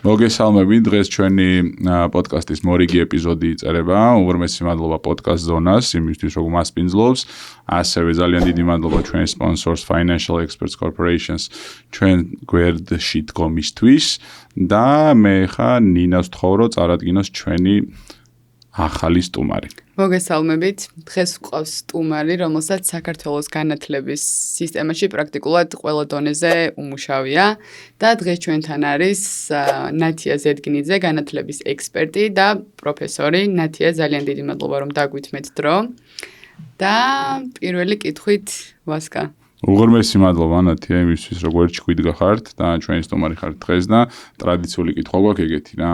მოგესალმებით, დღეს ჩვენი პოდკასტის მორიგი ეპიზოდი იწერება. უღრმესი მადლობა პოდკასტ ზონას იმისთვის, რომ მასპინძლობს. ასევე ძალიან დიდი მადლობა ჩვენი სპონსორს Financial Experts Corporations ჩვენ გვერდში დგომისთვის და მე ხა ნინას ვთხოვრო წარადგინოს ჩვენი ახალი სტუმარი. მოგესალმებით. დღეს ვყავს სტუმარი, რომელსაც საქართველოს განათლების სისტემაში პრაქტიკულად ყველა დონეზე უმუშავია და დღეს ჩვენთან არის ნათია ზედგინიძე, განათლების ექსპერტი და პროფესორი. ნათია, ძალიან დიდი მადლობა, რომ დაგვითმეთ დრო. და პირველი კითხვით ვასკა. უღრმესი მადლობა ნათია იმისთვის, რომ გვერდში გახართ და ჩვენი სტუმარი ხართ დღეს და ტრადიციული კითხვა გვაქვს ეგეთი რა.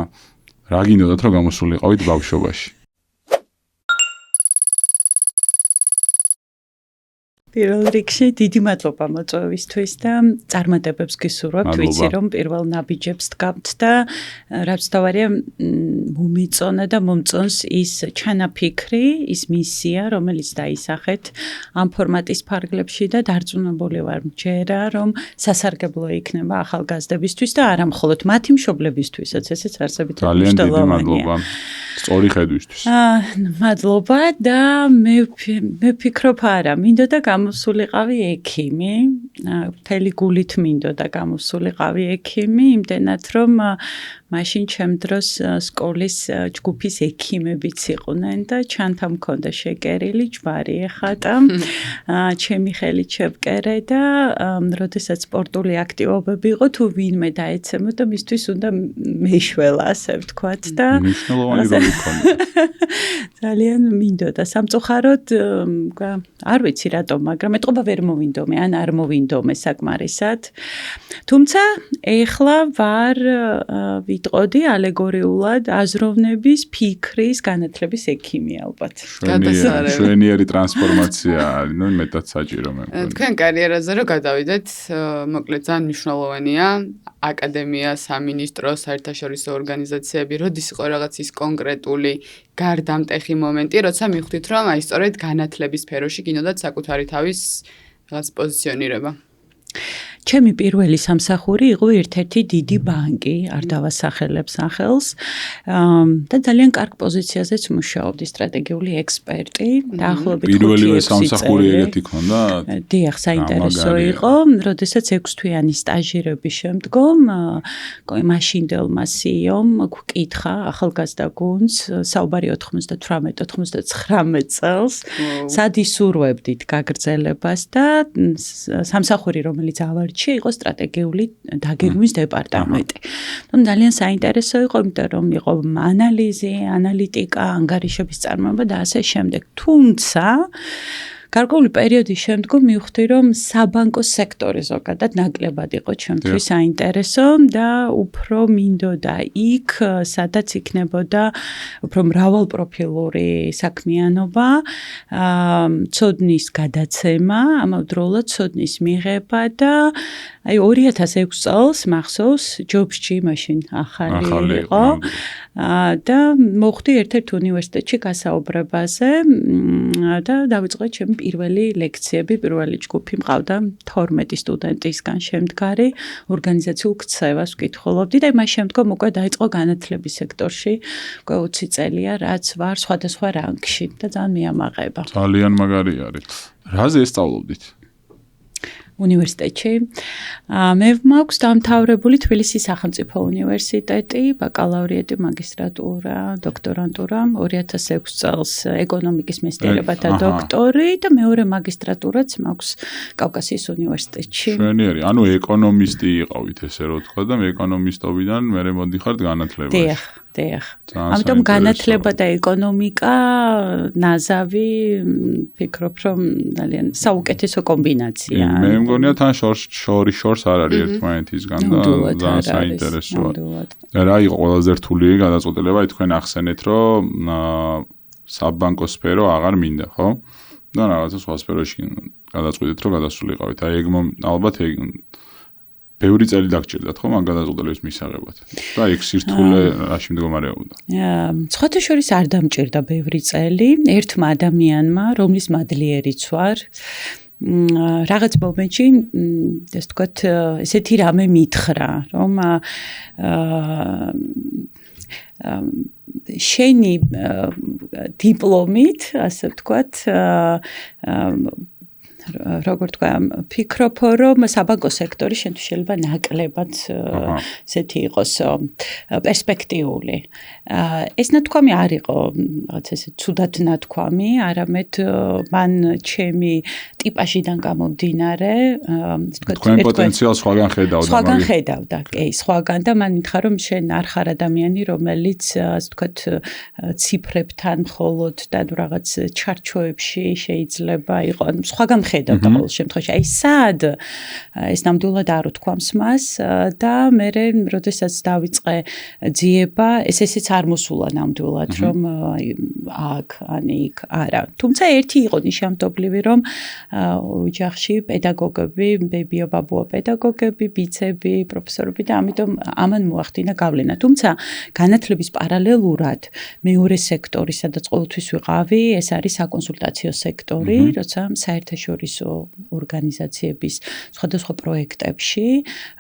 რა გინდოდათ რომ გამოსულიყავით ბავშვობაში? პირველ რიგში დიდი მადლობა მოწვევისთვის და წარმატებებს გისურვებთ. ვიცი რომ პირველ ნაბიჯებს დგამთ და რაც თავარია მომიწონა და მომწონს ის ჩანაფიქრი, ის მისია, რომელიც დაისახეთ ამ ფორმატის ფარგლებში და დარწმუნებული ვარ მჯერა, რომ სასარგებლო იქნება ახალგაზრდებისთვის და არა მხოლოდ მათი მშობლებისთვისაც, ესეც არსებით ძალიან დიდი მადლობა. სწორი ხედვისთვის. მადლობა და მე ვფიქრობ არა, მინდოდა გამოსულიყავი ექიმი, მთელი გულით მინდოდა გამოსულიყავი ექიმი, იმდენად რომ მაშინ ჩემ დროს სკოლის ჯგუფის ექიმებიც იყვნენ და ჩანთა მქონდა შეკერილი ჯვარი ეხატა, ჩემი ხელით შევკერე და როდესაც სპორტული აქტივობები იყო, თუ ვინმე დაეცემოდა, მისთვის უნდა მეშველა, ასე ვთქვათ და მნიშვნელოვანი როლი ჰქონდა. ძალიან მინდოდა. სამწუხაროდ არ ვიცი რატომ, მაგრამ ეტყობა ვერ მოვინდომე, ან არ მოვინდომე საკმარისად. თუმცა ეხლა ვარ ვიტყოდი ალეგორიულად აზროვნების, ფიქრის, განათლების ექიმი ალბათ. შვენიერი ტრანსფორმაცია არის, ნუ მეტად საჭირო მე მგონი. თქვენ კარიერაზე რომ გადავიდეთ, მოკლედ ძალიან მნიშვნელოვანია აკადემია, სამინისტრო, საერთაშორისო ორგანიზაციები, როდის იყო რაღაც ის კონკრეტული გარდამტეხი მომენტი, როცა მივხვდით, რომ აი სწორედ განათლების სფეროში გინდათ საკუთარი თავის რაღაც პოზიციონირება. ჩემი პირველი სამსახური იყო ერთ-ერთი დიდი ბანკი, არ დავასახელებ სახელს და ძალიან კარგ პოზიციაზეც მუშაობდი, სტრატეგიული ექსპერტი. დაახლოებით 5-6 პირველივე სამსახური ეგეთი ქონდა? დიახ, საინტერესო იყო. როდესაც 6 თვიანი სტაჟირების შემდგომ მაშინდელმა CEO-მ გვკითხა ახალგაზრდა გუნდს, საუბარი 98-99 წელს, სად ისურვებდით გაგრძელებას და სამსახური, რომელიც ავარ იყო სტრატეგიული დაგეგმვის დეპარტამენტი. ძალიან საინტერესო იყო, იმიტომ რომ იყო ანალიზი, ანალიტიკა, ანგარიშების წარმოება და ასე შემდეგ. თუმცა გარკვეული პერიოდის შემდგომ მივხვდი, რომ საბანკო სექტორი ზოგადად ნაკლებად იყო ჩემთვის საინტერესო და უფრო მინდოდა იქ, სადაც იქნებოდა უფრო მრავალპროფილური საქმიანობა, ცოდნის გადაცემა, ამავდროულად ცოდნის მიღება და აი 2006 წელს მახსოვს ჯობსჯი მაშინ ახალი იყო და მოხვდი ერთ-ერთ უნივერსიტეტში გასაუბრებაზე და დავიწყე ჩემი პირველი ლექციები, პირველი ჯგუფი მყავდა 12 სტუდენტისგან შემდგარი ორგანიზაციულ ქცევას ვკითხულობდი და მას შემდგომ უკვე დაიწყო განათლების სექტორში, უკვე 20 წელია, რაც ვარ სხვადასხვა რანგში და ძალიან მიამაყება. ძალიან მაგარი არის. რაზე ესწავლობდით? უნივერსიტეტში. მე მაქვს დამთავრებული თბილისის სახელმწიფო უნივერსიტეტი, ბაკალავრიატი, მაგისტრატურა, დოქტორანტურა, 2006 წელს ეკონომიკის მეცნიერებათა დოქტორი და მეორე მაგისტრატურაც მაქვს კავკასიის უნივერსიტეტში. შვენიერი, ანუ ეკონომისტი იყავით ესე რომ ვთქვა და მე ეკონომისტობიდან მე მოდიხართ განათლებაში. დიახ. ამიტომ განათლება და ეკონომიკა ნაზავი, ფიქრობ რომ ძალიან საუკეთესო კომბინაცია. მე მგონია თან შორს არ არის ერთმანეთისგან და ძალიან საინტერესოა. რა იყო ყველაზე რთული გადაწყვეტილება, თქვენ ახსენეთ რომ საბანკო სფერო აღარ მინდა, ხო? და რაღაცა სხვა სფეროში გადაწყვიტეთ რომ გადასულიყავით. აი ეგ ალბათ ეგ ბევრი წელი დაგჭირდათ ხო მაგ გადაწყვეტილების მისაღებად. და ეგ სირთულე რაში მდგომარეობდა? სხვათა შორის არ დამჭირდა ბევრი წელი. ერთმა ადამიანმა, რომლის მადლიერიც ვარ, რაღაც მომენტში, ასე ვთქვათ, ესეთი რამე მითხრა, რომ შენი დიპლომით, ასე ვთქვათ, როგორ თქვა, ფიქრობ, რომ საბანკო სექტორი შენთვის შეიძლება ნაკლებად ესეთი იყოს პერსპექტიული. ეს ნათქვამი არ იყო რაღაც ესე ცუდად ნათქვამი, არამედ მან ჩემი ტიპაჟიდან გამომდინარე, ასე ვთქვათ, თქვენ პოტენციალს სხვაგან ხედავდა. სხვაგან ხედავდა, კი, სხვაგან და მან მითხრა, რომ შენ არ ხარ ადამიანი, რომელიც ასე ვთქვათ, ციფრებთან მხოლოდ და რაღაც ჩარჩოებში შეიძლება იყო, სხვაგან ხედავდა ყოველ შემთხვევაში. აი სად ეს ნამდვილად არ უთქვამს მას და მე როდესაც დავიწყე ძიება, ესეც არ მოსულა ნამდვილად, რომ აქ ან იქ არა. თუმცა ერთი იყო ნიშანდობლივი, რომ ოჯახში პედაგოგები, ბებია ბაბუა პედაგოგები, ბიცები, პროფესორები და ამიტომ ამან მოახდინა გავლენა. თუმცა განათლების პარალელურად მეორე სექტორი, სადაც ყოველთვის ვიყავი, ეს არის საკონსულტაციო სექტორი, როცა საერთაშორისო ორგანიზაციების სხვადასხვა პროექტებში,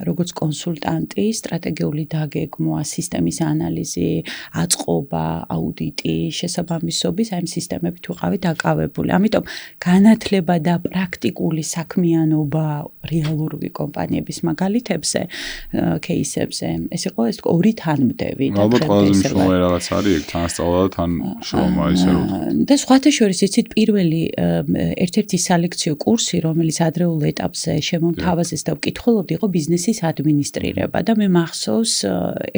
როგორც კონსულტანტი, სტრატეგიული დაგეგმვა, სისტემის ანალიზი, აწყობა, აუდიტი, შესაბამისობის, აი ამ სისტემებით ვიყავი დაკავებული. ამიტომ განათლება და პრაქტიკული საქმიანობა რეალური კომპანიების მაგალითებზე, кейსებზე, ეს იყო ეს ორი თანმდევი. ალბათ ყველაზე მნიშვნელოვანი რაღაც არის ეგ თანასწავლა და თან შრომა ისე რომ. და სხვათა შორის იცით პირველი ერთ-ერთი სალექციო კურსი, რომელიც ადრეულ ეტაპზე შემომთავაზეს და ვკითხულობდი, იყო ბიზნესის ადმინისტრირება და მე მახსოვს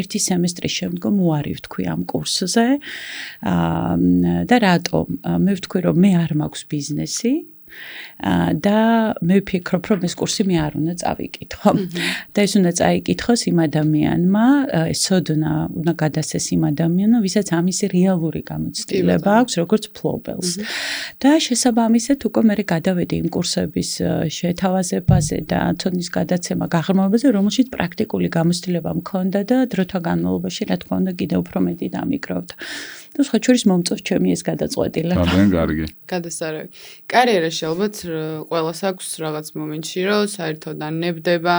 ერთი სემესტრის შემდგომ უარი ვთქვი ამ კურსზე. და რატომ? მე ვთქვი, რომ მე არ მაქვს ბიზნესი და მე ვფიქრობ, რომ ეს კურსი მე არ უნდა წავიკითხო. და ეს უნდა წაიკითხოს იმ ადამიანმა, ეს ცოდნა უნდა გადასცეს იმ ადამიანმა, ვისაც ამის რეალური გამოცდილება აქვს, როგორც ფლობელს. და შესაბამისად უკვე მე გადავედი იმ კურსების შეთავაზებაზე და ცოდნის გადაცემა გაღრმავებაზე, რომელშიც პრაქტიკული გამოცდილება მქონდა და დროთა განმავლობაში, რა თქმა უნდა, კიდევ უფრო მეტი დამიკროვდა. და სხვა შორის მომწონს ჩემი ეს გადაწყვეტილება. ძალიან კარგი. გადასარევი. კარიერაში ალბათ ყველას აქვს რაღაც მომენტში, რომ საერთოდ არ ნებდება,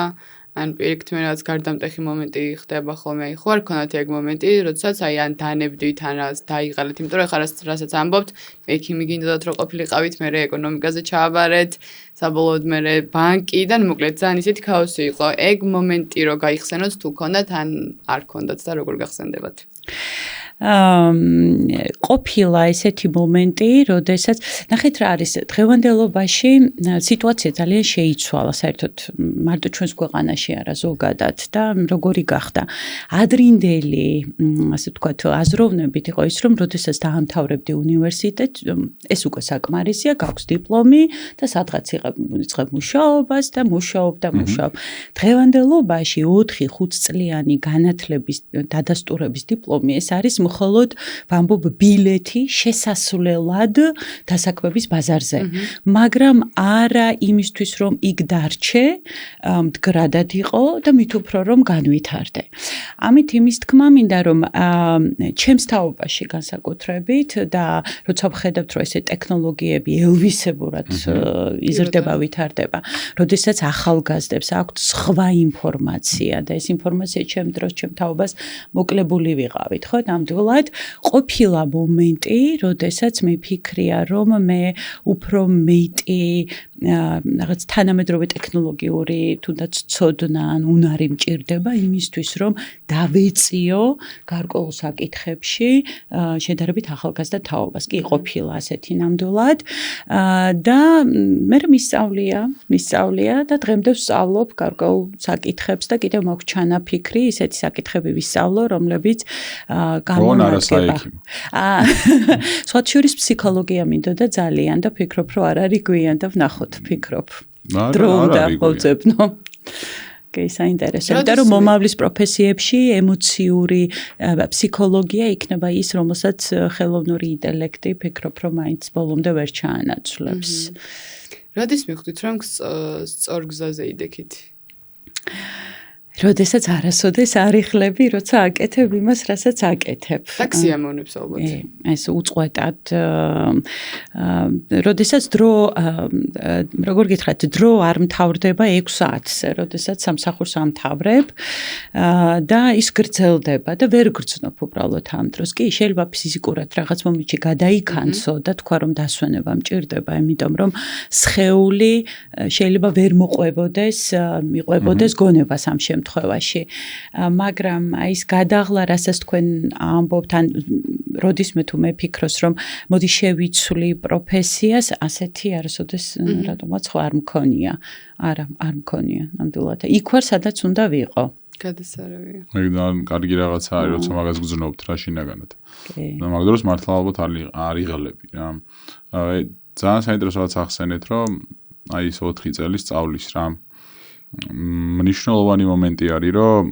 ან პირიქით მე რაღაც გარდამტეხი მომენტი ხდება ხოლმე. აი ხო არ ქონათ ეგ მომენტი, როდესაც აი ან დანებდით, ან რაღაც დაიღალეთ, იმიტომ რომ ეხლა რასაც ამბობთ, ექიმი გინდოდათ რომ ყოფილიყავით, მე ეკონომიკაზე ჩააბარეთ, საბოლოოდ მე ბანკიდან, მოკლედ ძალიან ისეთი ქაოსი იყო. ეგ მომენტი რომ გაიხსენოთ თუ ქონდათ, ან არ ქონდათ და როგორ გახსენდებათ? ყოფილა ესეთი მომენტი, როდესაც ნახეთ რა არის დღევანდელობაში სიტუაცია ძალიან შეიცვალა საერთოდ მარტო ჩვენს ქვეყანაში არა ზოგადად და როგორი გახდა ადრინდელი ასე ვთქვათ აზროვნებით იყო ის რომ როდესაც დაამთავრებდი უნივერსიტეტს ეს უკვე საკმარისია გაქვს დიპლომი და სადღაც იწყებ მუშაობას და მუშაობ დღევანდელობაში 4-5 წლიანი განათლების დადასტურების დიპლომი ეს არის მხოლოდ ვამბობ ბილეთი შესასვლელად დასაქმების ბაზარზე. მაგრამ არა იმისთვის რომ იქ დარჩე, მდგრადად იყო და მით უფრო რომ განვითარდე. ამით იმის თქმა მინდა რომ ჩემს თაობაში განსაკუთრებით და როცა ვხედავთ რომ ესე ტექნოლოგიები ელვისებურად იზრდება, ვითარდება, როდესაც ახალგაზრდებს აქვთ სხვა ინფორმაცია და ეს ინფორმაცია ჩემ დროს ჩემ თაობას მოკლებული ვიყავით, ხო? ნამდვილად ყოფილა მომენტი, როდესაც მე ფიქრია, რომ მე უფრო მეტი რაღაც თანამედროვე ტექნოლოგიური თუნდაც ცოდნა ან უნარი მჭირდება იმისთვის, რომ დავეწიო გარკვეულ საკითხებში შედარებით ახალგაზრდა თაობას. კი, ყოფილა ასეთი ნამდვილად და მე მისწავლია და დღემდე ვსწავლობ გარკვეულ საკითხებს და კიდევ მაქვს ჩანაფიქრი ისეთი საკითხები ვისწავლო, რომლებიც გამონადგება. სხვა შორის ფსიქოლოგია მინდოდა ძალიან და ფიქრობ, რომ არ არის გვიან და ვნახოთ, ფიქრობ. დრო უნდა მოძებნო. კი, საინტერესო. იმიტომ რომ მომავლის პროფესიებში ემოციური ფსიქოლოგია იქნება ის, რომელსაც ხელოვნური ინტელექტი ფიქრობ, რომ მაინც ბოლომდე ვერ ჩაანაცვლებს. როდის მიხვდით, რომ სწორ გზაზე idekit? როდესაც არასოდეს არიხლები, როცა აკეთებ იმას, რასაც აკეთებ. ტაქსიამონებს ალბათ. ეს უწყვეტად. როდესაც დრო, როგორ გითხრათ, დრო არ მთავრდება 6 საათზე, როდესაც სამსახურს ამთავრებ და ის გრძელდება და ვერ გრძნობ უბრალოდ ამ დროს. კი, შეიძლება ფიზიკურად რაღაც მომენტში გადაიქანცო და თქვა რომ დასვენება მჭირდება, იმიტომ რომ სხეული შეიძლება ვერ მიყვებოდეს გონებას ამ შემთხვევაში. მაგრამ ის გადაღლა, რასაც თქვენ ამბობთ, ან როდისმე თუ მე ფიქრობს, რომ მოდი შევიცვლი პროფესიას, ასეთი არასოდეს რატომაც ხო არ მქონია. არა, არ მქონია, ნამდვილად. იქ ვარ, სადაც უნდა ვიყო. გადასარავია. კარგი რაღაცა არის, როცა მაგას გძნობთ რა შინაგანად. და მაგ დროს მართლა ალბათ არ იღალები რა. ძალიან საინტერესო რაც ახსენეთ, რომ აი ეს 4 წელი სწავლის რა. მნიშვნელოვანი მომენტი არის, რომ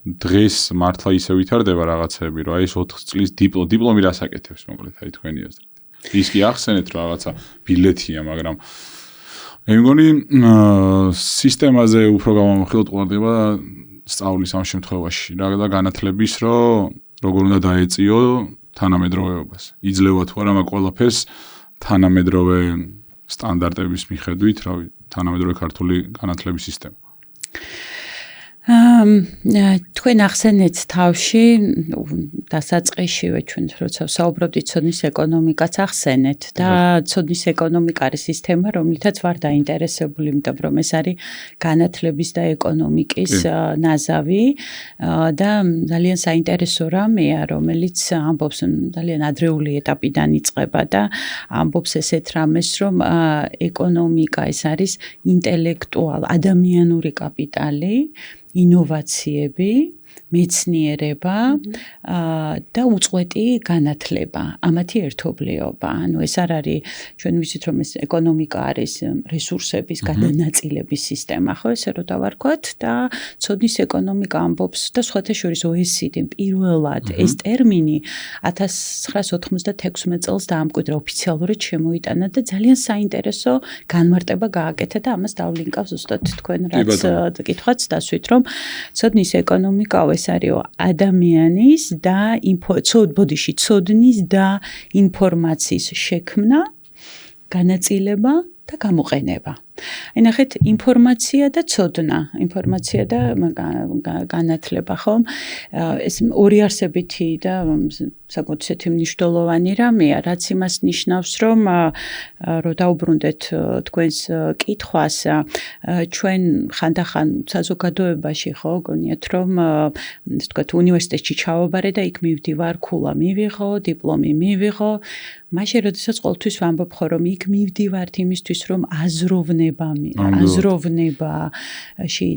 დღეს მართლა ისე ვითარდება რაღაცები, რომ აი ეს 4 წლის დიპლომი რას აკეთებს, მოკლედ, აი თქვენი აზრით. ის კი ახსენეთ, რომ რაღაცა ბილეთია, მაგრამ მე მგონი სისტემაზე უფრო გამომხილოთ ყურადღება სწავლის ამ შემთხვევაში, რა და განათლების, რომ როგორ უნდა დაეწიო თანამედროვეობას. იძლევა თუ არა მაგ ყველაფერს თანამედროვე სტანდარტების მიხედვით, რავი, თანამედროვე ქართული განათლების სისტემა. თქვენ ახსენეთ თავში დასაწყისშივე ჩვენ როცა საუბრობდით ცოდნის ეკონომიკას ახსენეთ და ცოდნის ეკონომიკა არის სისტემა, რომლითაც ვარ დაინტერესებული, იმიტომ რომ ეს არის განათლების და ეკონომიკის ნაზავი და ძალიან საინტერესო რამეა, რომელიც ამბობს ძალიან ადრეული ეტაპიდან იწყება და ამბობს ესეთ რამეს, რომ ეკონომიკა ეს არის ინტელექტუალ ადამიანური კაპიტალი, ინოვაციები, მეცნიერება და უწყვეტი განათლება, ამათი ერთობლიობა. ანუ ეს არ არის, ჩვენ ვიცით რომ ეს ეკონომიკა არის რესურსების გადანაწილების სისტემა, ხო, ესე რომ დავარქვათ და ცოდნის ეკონომიკა ამბობს და სხვათა შორის OECD პირველად ეს ტერმინი 1996 წელს დაამკვიდრა ოფიციალურად შემოიტანა და ძალიან საინტერესო განმარტება გააკეთა და ამას დავლინკავ ზუსტად თქვენ რაც კითხვაც დასვით რომ ცოდნის ეკონომიკა ეს არის ადამიანის და ცოდნის და ინფორმაციის შექმნა, განაწილება და გამოყენება. ენახეთ ინფორმაცია და ცოდნა, ინფორმაცია და განათლება, ხო? ეს ორი არსებითი და საკმაოდ ისეთი მნიშვნელოვანი რამეა, რაც იმას ნიშნავს, რომ დაუბრუნდეთ თქვენს კითხვას, ჩვენ ხანდახან საზოგადოებაში ხო გონიათ, რომ ასე ვთქვათ, უნივერსიტეტში ჩავაბარე და იქ მივდივარ, ქულა მივიღო, დიპლომი მივიღო, მაშინ როდესაც ყოველთვის ვამბობ ხო, რომ იქ მივდივართ იმისთვის, რომ აზროვნებაში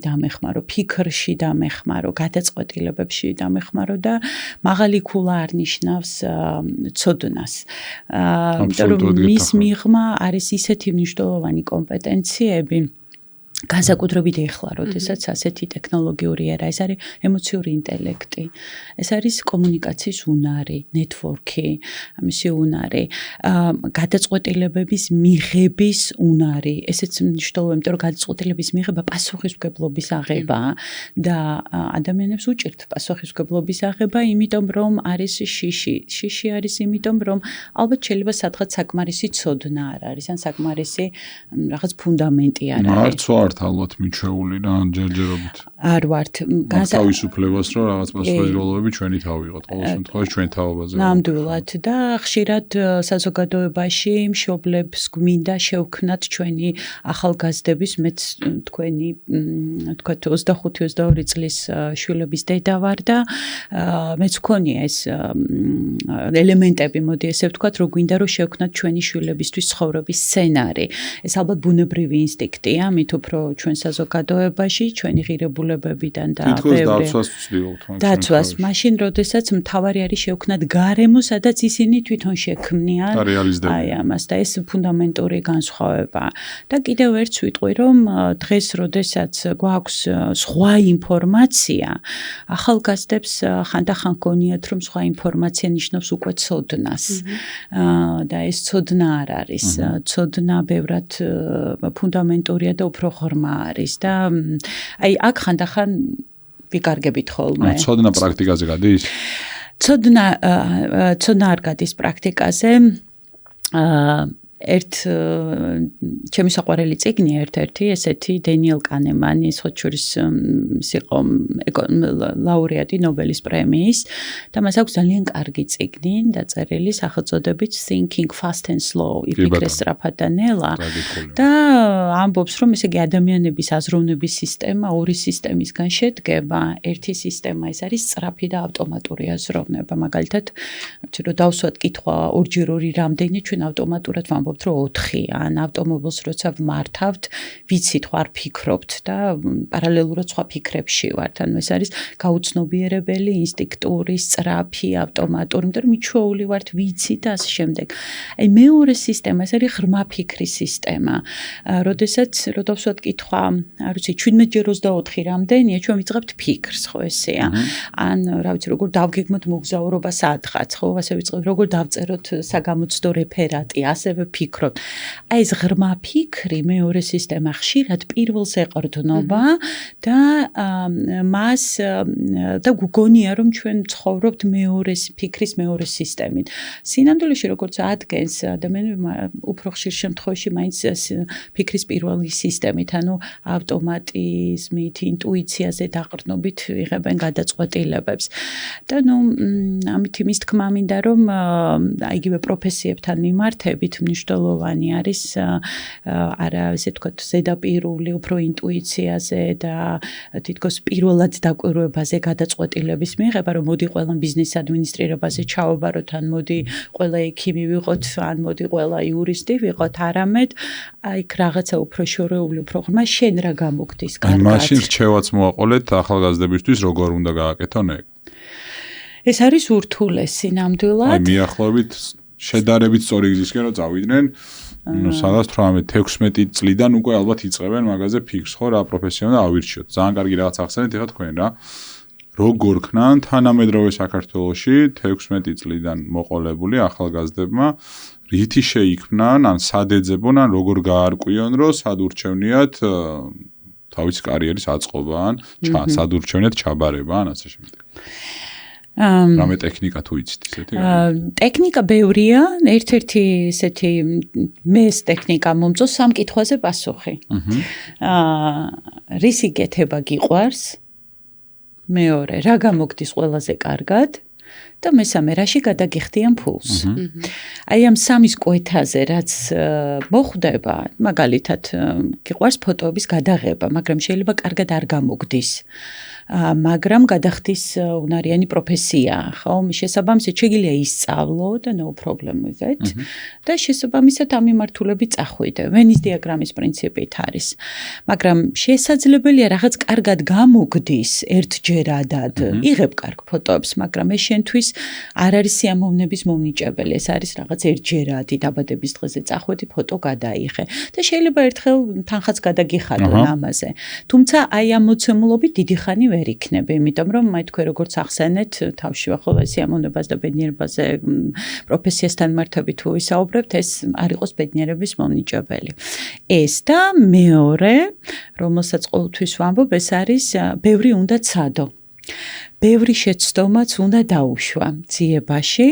დამეხმარო, ფიქრში დამეხმარო, გადაწყვეტილებებში დამეხმარო და მაღალი ქულა არ ნიშნავს ცოდნას. იმიტომ რომ მის მიღმა არის ისეთი მნიშვნელოვანი კომპეტენციები, განსაკუთრებით ეხლა, როდესაც ასეთი ტექნოლოგიური ერა, ეს არის ემოციური ინტელექტი, ეს არის კომუნიკაციის უნარი, ნეტვორკი, ამისი უნარი, გადაწყვეტილებების მიღების უნარი, ესეც მნიშვნელოვანია, იმიტომ რომ გადაწყვეტილების მიღება პასუხისმგებლობის აღება და ადამიანებს უჭირთ პასუხისმგებლობის აღება, იმიტომ რომ არის შიში არის იმიტომ რომ ალბათ შეიძლება სადღაც საკმარისი ცოდნა არ არის, ან საკმარისი რაღაც ფუნდამენტი არ არის. ვართ ალბათ მიჩვეული რა ჯერჯერობით. არ ვართ. თავისუფლებას რომ რაღაც პასუხისმგებლობები ჩვენი თავი იყოთ, ყოველ შემთხვევაში ჩვენ თავობაზე. ნამდვილად და ხშირად საზოგადოებაში მშობლებს გვინდა შევქნათ ჩვენი ახალგაზრდების მეც თქვენი თქვათ 25-22 წლის შვილების დედა ვარ და მეც მქონია ეს ელემენტები, მოდი ესე ვთქვათ, რომ გვინდა რომ შევქნათ ჩვენი შვილებისთვის ცხოვრების სცენარი. ეს ალბათ ბუნებრივი ინსტინქტია, მით უფრო უფრო ჩვენ საზოგადოებაში, ჩვენი ღირებულებებიდან და თითქოს დაცვას ვცდილობთ. დაცვას, მაშინ როდესაც მთავარი არის შევქნათ გარემო, სადაც ისინი თვითონ შექმნიან აი ამას და ეს ფუნდამენტური განსხვავება. და კიდევ ერთს ვიტყვი, რომ დღეს როდესაც გვაქვს სხვა ინფორმაცია, ახალგაზრდებს ხანდახან გონიათ, რომ სხვა ინფორმაცია ნიშნავს უკვე ცოდნას. და ეს ცოდნა არ არის. ცოდნა ბევრად ფუნდამენტურია და უფრო ღრმა არის და აი აქ ხანდახან ვიკარგებით ხოლმე. ცოდნა პრაქტიკაზე გადის? ცოდნა არ გადის პრაქტიკაზე. ჩემი საყვარელი წიგნი ერთ-ერთი ესეთი დენიელ კანემანის ხოჩურის იყო ლაურეატი ნობელის პრემიის და მას აქვს ძალიან კარგი წიგნი დაწერილი სახელწოდებით Thinking Fast and Slow, იფიქრე სწრაფად და ნელა და ამბობს რომ ესე იგი ადამიანების აზროვნების სისტემა ორი სისტემისგან შედგება. ერთი სისტემა ეს არის სწრაფი და ავტომატური აზროვნება. მაგალითად, რომ დავსვათ კითხვა ორჯერ ორი რამდენი, ჩვენ ავტომატურად ვამბობთ რომ 4 ან ავტომობილს როცა ვმართავთ, ვიცით ხარ ფიქრობთ და პარალელურად სხვა ფიქრებში ვართ. ანუ ეს არის გაუცნობიერებელი, ინსტინქტური, სწრაფი, ავტომატური, იმიტომ რომ მიჩვეული ვართ, ვიცით და ასე შემდეგ. აი მეორე სისტემა ეს არის ღრმა ფიქრის სისტემა. როდესაც დავსვათ კითხვა, არ ვიცი, 17-24 რამდენია, ჩვენ ვიწყებთ ფიქრს, ხო ესეა. ან რა ვიცი, როგორ დავგეგმოთ მოგზაურობა სადღაც, ხო, ასე ვიწყებთ, როგორ დავწეროთ საგამოცდო რეფერატი, ასევე ფიქრობთ. აი ეს ღრმა ფიქრი მეორე სისტემა ხშირად პირველს ეყრდნობა და მას და გგონია რომ ჩვენ ცხოვრობთ მეორე ფიქრის მეორე სისტემით. სინამდვილეში როგორც ადგენს ადამიანები უფრო ხშირ შემთხვევაში მაინც ფიქრის პირველი სისტემით, ანუ ავტომატიზმით, ინტუიციაზე დაყრდნობით იღებენ გადაწყვეტილებებს. და ამით იმის თქმა მინდა რომ იგივე პროფესიებთან მიმართებით მნიშვნელოვანი არის არა ესე ვთქვათ ზედაპირული უფრო ინტუიციაზე და თითქოს პირველად დაკვირვებაზე გადაწყვეტილების მიღება, რომ მოდი ყველა ბიზნეს ადმინისტრირებაზე ჩავაბაროთ, ან მოდი ყველა ექიმი ვიყოთ, ან მოდი ყველა იურისტი ვიყოთ, არამედ აი რაღაცა უფრო შორეული, უფრო ღრმა შენ რა გამოგდის კარგად. მაშინ რჩევაც მოაყოლეთ ახალგაზრდებისთვის როგორ უნდა გააკეთონ ეგ. ეს არის ურთულესი ნამდვილად. აი მიახლოებით შედარებით სწორი გზისკენ რომ წავიდნენ, სადაც 18-16 წლიდან უკვე ალბათ იწყებენ მაგაზე ფიქრს, ხო, რა პროფესია უნდა ავირჩიოთ. ძალიან კარგი რაღაც ახსენეთ ეხლა თქვენ რა. როგორ ქნან თანამედროვე საქართველოში 16 წლიდან მოყოლებული ახალგაზრდებმა რითი შეიქმნან, ან სად ეძებონ, ან როგორ გაარკვიონ, რომ სად ურჩევნიათ თავისი კარიერის აწყობა, ან სად ურჩევნიათ ჩაბარება, ან ასე შემდეგ. რამე ტექნიკა თუ იცით ესეთი? ტექნიკა ბევრია, ერთ-ერთი ესეთი მეს ტექნიკა მომწონს სამ კითხვაზე პასუხი. რისი გეთება გიყვარს? მეორე, რა გამოგდის ყველაზე კარგად? და მესამე, რაში გადაგიხდიან ფულს? აი ამ სამის კვეთაზე რაც მოხდება, მაგალითად, გიყვარს ფოტოების გადაღება, მაგრამ შეიძლება კარგად არ გამოგდის. მაგრამ გადახდის უნარიანი პროფესია, ხო? შესაბამისად შეგიძლია ისწავლო და no problem with it. და შესაბამისად ამ მიმართულებით წახვიდე. ვენის დიაგრამის პრინციპით არის. მაგრამ შესაძლებელია რაღაც კარგად გამოგდის ერთჯერადად. იღებ კარგ ფოტოებს, მაგრამ ეს შენთვის არ არის სიამოვნების მომნიჭებელი. ეს არის რაღაც ერთჯერადი დაბადების დღეზე წახვედი, ფოტო გადაიღე. და შეიძლება ერთხელ თანხაც გადაგიხადონ ამაზე. თუმცა აი ამ მოცემულობით დიდი ხანი ვერ იქნება, იმიტომ რომ აი თქვენ როგორც ახსენეთ, თავში ახლა სიამოვნებას და ბედნიერებაზე პროფესიასთან მართებით თუ ვისაუბრებთ, ეს არ იყოს ბედნიერების მომნიჭებელი. ეს და მეორე, რომელსაც ყოველთვის ვამბობ, ეს არის ბევრი უნდა ცადო. ბევრი შეცდომაც უნდა დაუშვა ძიებაში.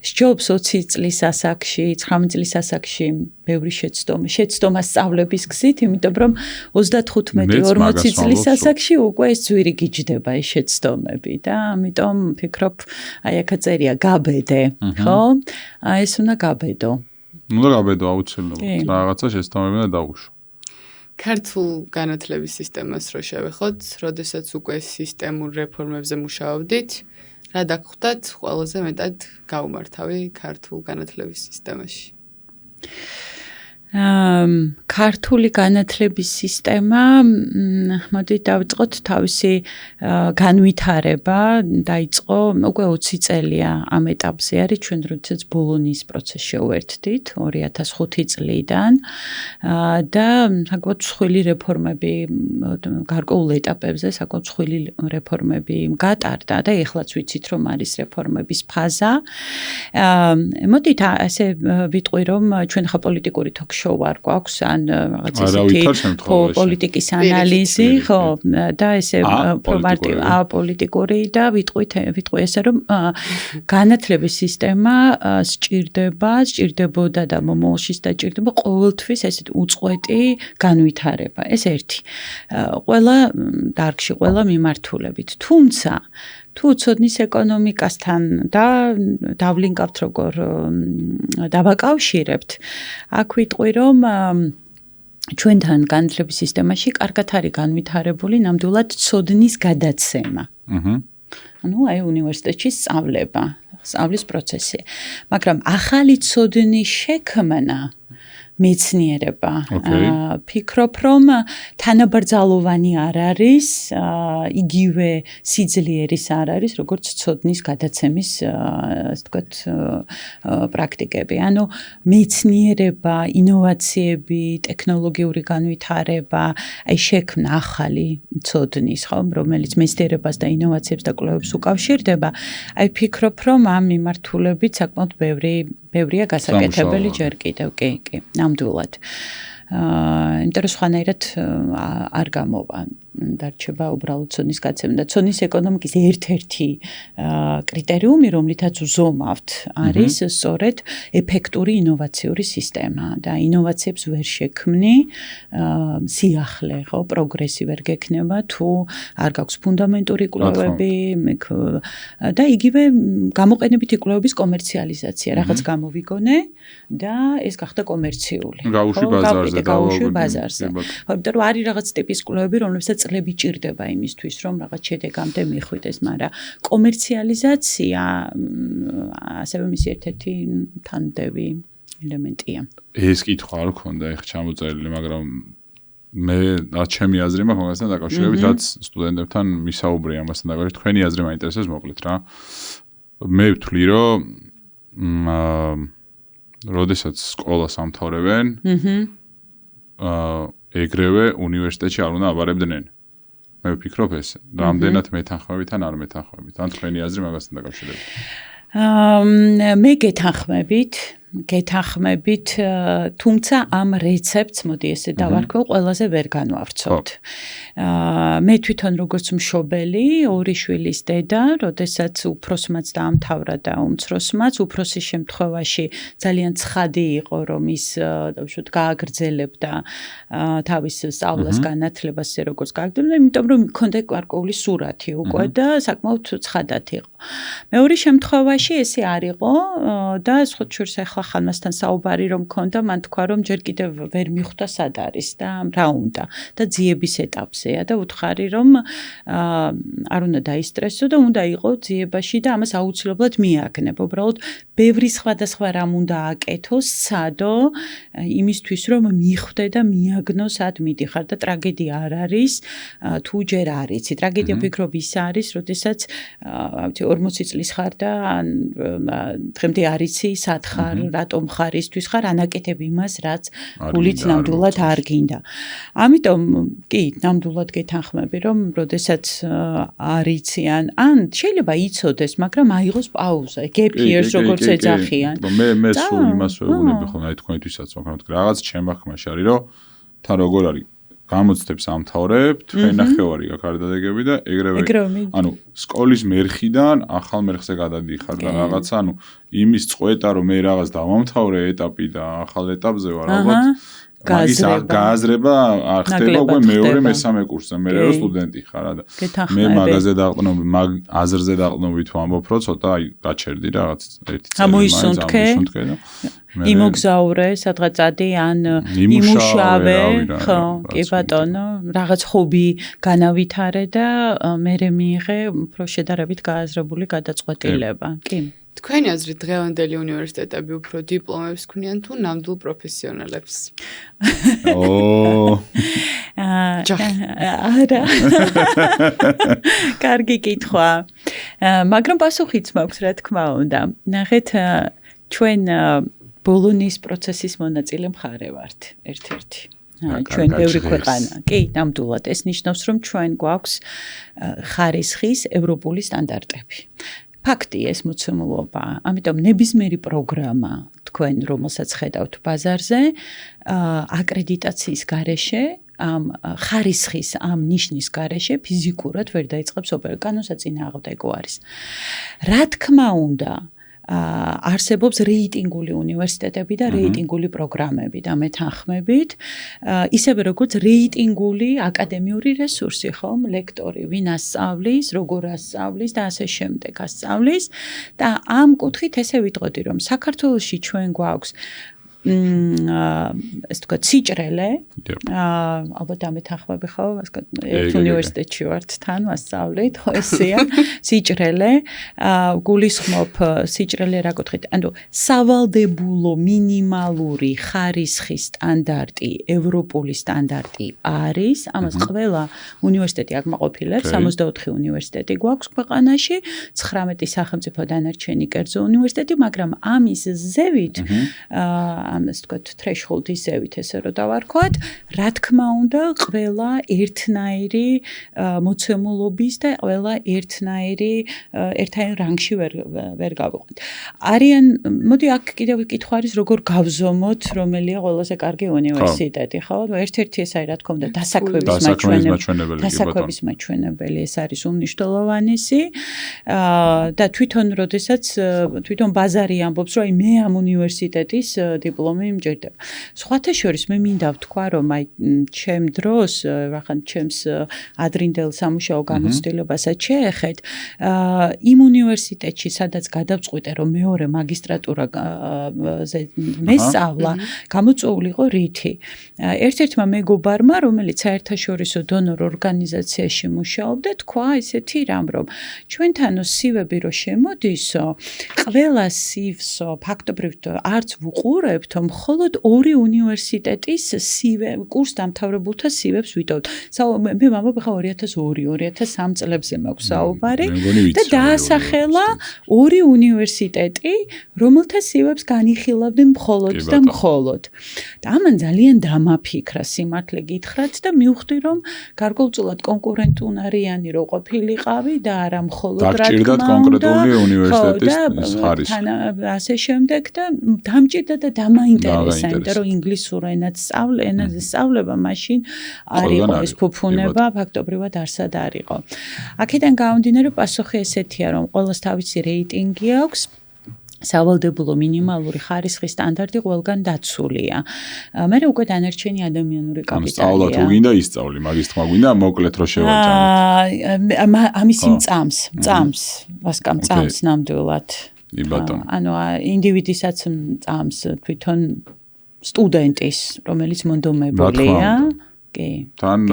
სჯობს 20 წლის ასაკში, 19 წლის ასაკში ბევრი შეცდომა სწავლების გზით, იმიტომ რომ 35-40 წლის ასაკში უკვე ეს ძვირი გიჯდება ეს შეცდომები და ამიტომ ვფიქრობ, აი აქ წერია გაბედე, ხო? აი ეს უნდა გაბედო. უნდა გაბედო აუცილებლად. რაღაცა შეცდომები უნდა დაუშვა. ქართულ განათლების სისტემას რო შევეხოთ, როდესაც უკვე სისტემურ რეფორმებზე მუშაობდით, რა დაგხვდათ ყველაზე მეტად გაუმართავი ქართულ განათლების სისტემაში? ქართული განათლების სისტემა მოდი დავიწყოთ თავისი განვითარება დაიწყო უკვე 20 წელია ამ ეტაპზე არის ჩვენ როდესაც ბოლონის პროცესს შევერთდით 2005 წლიდან და საკმაოდ მსხვილი რეფორმები გარკვეულ ეტაპებზე საკმაოდ მსხვილი რეფორმები გატარდა და ეხლაც ვიცით რომ არის რეფორმების ფაზა მოდით ასე ვიტყვი რომ ჩვენ ხა პოლიტიკური თოქ-შოუ არ გვაქვს ან რაღაც ისეთი პოლიტიკის ანალიზი ხო და ესე პოლიტიკური და ვიტყვი ესე რომ განათლების სისტემა სჭირდებოდა და მომავალში დაჭირდება ყოველთვის ესეთ უწყვეტი განვითარება ეს ერთი ყველა დარგში ყველა მიმართულებით თუმცა თუ ცოდნის ეკონომიკასთან და დავლინკავთ როგორ დავაკავშირებთ აქ ვიტყვი რომ ჩვენთან განათლების სისტემაში კარგად არის განვითარებული ნამდვილად ცოდნის გადაცემა. ანუ აი უნივერსიტეტში სწავლის პროცესი. მაგრამ ახალი ცოდნის შექმნა მეცნიერება. ფიქრობ რომ თანაბრძოლოვანი არ არის, იგივე სიძლიერის არ არის, როგორც ცოდნის გადაცემის, ასე ვთქვათ, პრაქტიკები. ანუ მეცნიერება, ინოვაციები, ტექნოლოგიური განვითარება, აი შექმნა ახალი ცოდნის, ხო, რომელიც მეცნიერებას და ინოვაციებს და კვლევებს უკავშირდება. აი ფიქრობ რომ ამ მიმართულებით საკმაოდ ბევრია გასაკეთებელი ჯერ კიდევ, კი, ნამდვილად. იმიტომ რომ სხვანაირად არ გამოვა დარჩება უბრალოდ ცოდნის გაცემა და ცოდნის ეკონომიკის ერთ-ერთი კრიტერიუმი, რომლითაც ვზომავთ, არის სწორედ ეფექტური ინოვაციური სისტემა და ინოვაციებს ვერ შექმნი სიახლე, ხო, პროგრესი ვერ გექნება თუ არ გაქვს ფუნდამენტური კვლევები და იგივე გამოყენებითი კვლევების კომერციალიზაცია, რაღაც გამოვიგონე და ეს გახდა კომერციული. გავუშვი ბაზარზე. ხო, იმიტომ რომ არის რაღაც ტიპის კვლევები, რომლებსაც წლები ჭირდება იმისთვის, რომ რაღაც შედეგამდე მიხვიდეს, მაგრამ კომერციალიზაცია ასევე მისი ერთ-ერთი თანდევი ელემენტია. ეს კითხვა არ ქონდა ეხლა ჩამოწერილი, მაგრამ მე ჩემი აზრი მაქვს მაგასთან დაკავშირებით, რაც სტუდენტებთან მისაუბრე ამასთან დაკავშირებით, თქვენი აზრი მაინტერესებს მოკლედ რა. მე ვთვლი, რომ როდესაც სკოლას ამთავრებენ, ეგრევე უნივერსიტეტში არ უნდა აბარებდნენ. მე ვფიქრობ ეს, რამდენად მეთანხმებით ან არ მეთანხმებით, ან თქვენი აზრი მაგასთან დაკავშირებით. მე გეთანხმებით, თუმცა ამ რეცეპტს, მოდი ესე დავარქვე, ყველაზე ვერ განვავრცობთ. მე თვითონ როგორც მშობელი, ორი შვილის დედა, როდესაც უფროსმაც დაამთავრა და უმცროსმაც, უფროსის შემთხვევაში ძალიან ცხადი იყო, რომ ის დავუშვათ გააგრძელებდა თავის სწავლას, განათლებას, როგორც გააგრძელებდა, იმიტომ რომ მქონდა გარკვეული სურათი უკვე და საკმაოდ ცხადად იყო. მეორე შემთხვევაში ესე არ იყო და სხვა შორის ახლა ხანმასთან საუბარი რომ მქონდა, მან თქვა რომ ჯერ კიდევ ვერ მიხვდა სად არის და რა უნდა და ძიების ეტაპზეა და უთხარი რომ არ უნდა დაისტრესო და უნდა იყო ძიებაში და ამას აუცილებლად მიაგნებ. უბრალოდ ბევრი სხვადასხვა რამ უნდა აკეთოს, სცადო იმისთვის რომ მიხვდე და მიაგნო სად მიდიხარ და ტრაგედია არ არის თუ ჯერ არ იცი. ტრაგედია ფიქრობ ის არის, როდესაც 40 წლის ხარ და დღემდე არ იცი სად ხარ, რატომ ხარ, ისთვის ხარ, ანაკეთებ იმას, რაც გულით ნამდვილად არ გინდა. ამიტომ კი, ნამდვილად გეთანხმები, რომ როდესაც არ იციან, ან შეიძლება იცოდეს, მაგრამ აიღოს პაუზა, gap years როგორც ეძახიან. მე სულ იმას ვეუბნები ხოლმე, აი თქვენთვისაც, მაგრამ რაღაც ჩემმა ხმაში არის, რომ თან როგორ არის გამოცდებს ამთავრებ, თქვენ ნახევარი გაქვს არ დადეგები და ეგრევე. ანუ სკოლის მერხიდან ახალ მერხზე გადადიხარ და რაღაცა, ანუ იმის წყვეტა რომ მე რაღაც დავამთავრე ეტაპი და ახალ ეტაპზე ვარ, ალბათ გააზრება არ ხდება უკვე მეორე მესამე კურსზე, მე რო სტუდენტი ხარ და მე მაგაზე დაყრდნობ, აზრზე დაყრდნობით ვამბობ, რომ ცოტა აი გაჩერდი რაღაც ერთი წელი მოისუნთქე და იმოგზაურე, სადღაც ადი ან იმუშავე, ხო, კი ბატონო, რაღაც ჰობი განავითარე და მე მიიღე უფრო შედარებით გააზრებული გადაწყვეტილება. კი. თქვენი აზრით დღევანდელი უნივერსიტეტები უფრო დიპლომებს ქმნიან თუ ნამდვილ პროფესიონალებს? არა. კარგი კითხვა. მაგრამ პასუხიც მაქვს, რა თქმა უნდა. ნახეთ, ჩვენ ბოლონის პროცესის მონაწილე მხარე ვართ, ერთ-ერთი. ჩვენ ბევრი ქვეყანა. კი, ნამდვილად ეს ნიშნავს, რომ ჩვენ გვაქვს ხარისხის ევროპული სტანდარტები. ფაქტი ეს მოცემულობა. ამიტომ ნებისმიერი პროგრამა თქვენ რომელსაც ხედავთ ბაზარზე, აკრედიტაციის გარეშე ამ ხარისხის ამ ნიშნის გარეშე ფიზიკურად ვერ დაიწყებს ოპერაცია. განსაწინააღმდეგო არის. რა თქმა უნდა, არსებობს რეიტინგული უნივერსიტეტები და რეიტინგული პროგრამები და მეთანხმებით, ისევე როგორც რეიტინგული აკადემიური რესურსი, ხომ, ლექტორი, ვინ ასწავლის, როგორ ასწავლის და ასე შემდეგ ასწავლის და ამ კუთხით ესე ვიტყოდი, რომ საქართველოში ჩვენ გვაქვს ეს თქვა სიჭრელე ალბათ ამეთანხმები ხო ერთ უნივერსიტეტში ვართ თან ვასწავლეთ ხო ესეა სიჭრელე გულისხმობ სიჭრელე რა გქოთ ანუ სავალდებულო მინიმალური ხარისხის სტანდარტი ევროპული სტანდარტი არის ამას ყველა უნივერსიტეტი აკმაყოფილებს 64 უნივერსიტეტი გვაქვს ქვეყანაში 19 სახელმწიფო დანარჩენი კერძო უნივერსიტეტი მაგრამ ამის ზევით ამას თქვათ threshold-ის ზევით ესე რომ დავარქვათ, რა თქმა უნდა, ყველა ერთნაირი მოცემულობის და ყველა ერთნაირი რანგში ვერ გავიყვანთ. არიან, მოდი აქ კიდევ კითხვა არის, როგორ გავზომოთ, რომელია ყველაზე კარგი უნივერსიტეტი, ხო? ერთ-ერთი ეს არის, რა თქმა უნდა, დასაქმების მაჩვენებელი, ეს არის უმნიშვნელოვანესი და თვითონ ბაზარი ამბობს, რომ მე ამ უნივერსიტეტის დიპლომი მჭირდება. სხვათა შორის მე მინდა ვთქვა, რომ აი ჩემ დროს, რახან ჩემს ადრინდელ სამუშაო გამოცდილებასაც შეეხეთ, იმ უნივერსიტეტში, სადაც გადავწყვიტე, რომ მეორე მაგისტრატურაზე მესწავლა, გამოწვეული იყო რითი. ერთ-ერთმა მეგობარმა, რომელიც საერთაშორისო დონორ ორგანიზაციაში მუშაობდა, თქვა ესეთი რამ, რომ ჩვენთანო სივები რო შემოდისო, ყველა სივსო ფაქტობრივ არც ვუყურებთ, მხოლოდ ორი უნივერსიტეტის კურს დამთავრებულთა სივებს ვიტოვოთ. მე ვამბობ, ხა 2002-2003 წლებზე მაქვს საუბარი და დაასახელა ორი უნივერსიტეტი, რომელთა სივებს განიხილავდნენ მხოლოდ და მხოლოდ. და ამან ძალიან დამაფიქრა სიმართლე გითხრათ და მივხვდი, რომ გარკვეულწილად კონკურენტუნარიანი რო ყოფილიყავი და არა მხოლოდ რა თქმა უნდა კონკრეტული უნივერსიტეტის ხარისხი. ასე შემდეგ და დამჭირდა და დამაინტერესა, იმიტომ რომ ინგლისურ ენაზე სწავლება მაშინ არ იყო ეს ფუფუნება, ფაქტობრივად არსად არ იყო. აქედან გამომდინარე პასუხი ესეთია, რომ ყოველს თავისი რეიტინგი აქვს. სავალდებულო მინიმალური ხარისხის სტანდარტი ყველგან დაცულია. მე უკვე დანარჩენი ადამიანური კაპიტალია. სწავლა თუ გინდა ისწავლი, მაგის თქმა გვინდა მოკლედ რო შევაჭამოთ. ამის იმ წამს, ვასკამ წამს ნამდვილად. ანუ ინდივიდისაც წამს თვითონ სტუდენტის, რომელიც მონდომებულია. კი. თან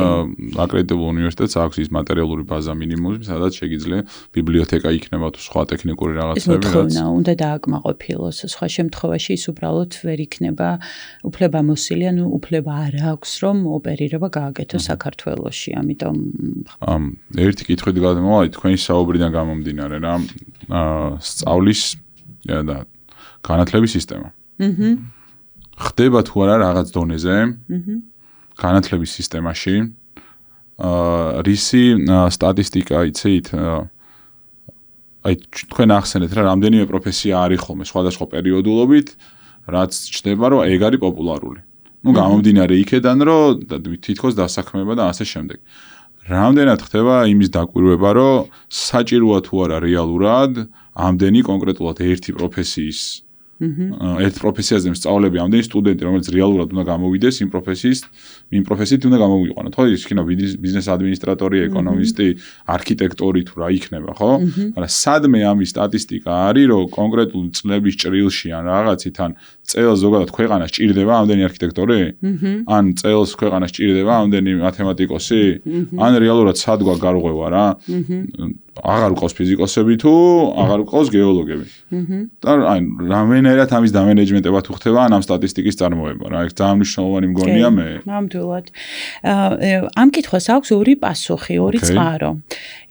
აკრედიტებულ უნივერსიტეტს აქვს ის მატერიალური ბაზა მინიმუმი, სადაც შეიძლება ბიბლიოთეკა იქნება თუ სხვა ტექნიკური რაღაცები, რაც უნდა დააკმაყოფილოს. სხვა შემთხვევაში ის უბრალოდ ვერ იქნება უფლებამოსილი, ანუ უფლება არ აქვს, რომ ოპერირება გააკეთოს საქართველოში. ამიტომ ერთი კითხვით გადმოვა, თქვენი საუბრიდან გამომდინარე რა, სწავლის და განათლების სისტემა. ხდება თუ არა რაღაც დონეზე? განათლების სისტემაში რისი სტატისტიკა იცით? აი თქვენ ახსენეთ რა, რამდენიმე პროფესია არის ხოლმე სხვადასხვა პერიოდულობით, რაც ჩნდება, რომ ეგ არის პოპულარული. ნუ გამომდინარე იქედან, რომ თითქოს დასაქმება და ასე შემდეგ. რამდენად ხდება იმის დაკვირვება, რომ საჭიროა თუ არა რეალურად ამდენი კონკრეტულად ერთი პროფესიის ერთ პროფესიაზე მსწავლები ამდენი სტუდენტი, რომელიც რეალურად უნდა გამოვიდეს იმ პროფესიით უნდა გამოვიყვანოთ, ხო? ის იქნება ბიზნეს ადმინისტრატორი, ეკონომისტი, არქიტექტორი თუ რა იქნება, ხო? მაგრამ სადმე ამის სტატისტიკა არის, რომ კონკრეტულ წლების ჭრილში ან რაღაცით ან წელს ზოგადად ქვეყანას ჭირდება ამდენი არქიტექტორი? ან წელს ქვეყანას ჭირდება ამდენი მათემატიკოსი? ან რეალურად სად გვაგარღვევა რა? აღარ უყავს ფიზიკოსები თუ აღარ უყავს გეოლოგები. და აი რამენერად ამის დამენეჯმენტება თუ ხდება ან ამ სტატისტიკის წარმოება რა, ეს ძალიან მნიშვნელოვანი მგონია მე. ნამდვილად. ამ კითხვას აქვს ორი პასუხი, ორი წყარო.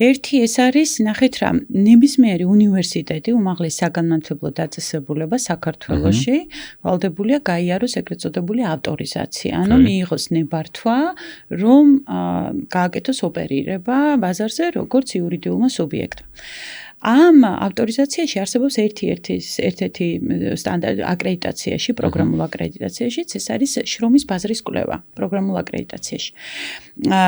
ერთი ეს არის, ნახეთ რა, ნებისმიერი უნივერსიტეტი, უმაღლესი საგანმანათლებლო დაწესებულება საქართველოში ვალდებულია გაიაროს ეგრეთ წოდებული ავტორიზაცია, ანუ მიიღოს ნებართვა, რომ გააკეთოს ოპერირება ბაზარზე როგორც იურიდიულმა სუბიექტმა. ამ ავტორიზაციაში არსებობს ერთ-ერთი სტანდარტი აკრედიტაციაში, პროგრამულ აკრედიტაციაშიც ეს არის შრომის ბაზრის კვლევა, პროგრამულ აკრედიტაციაში.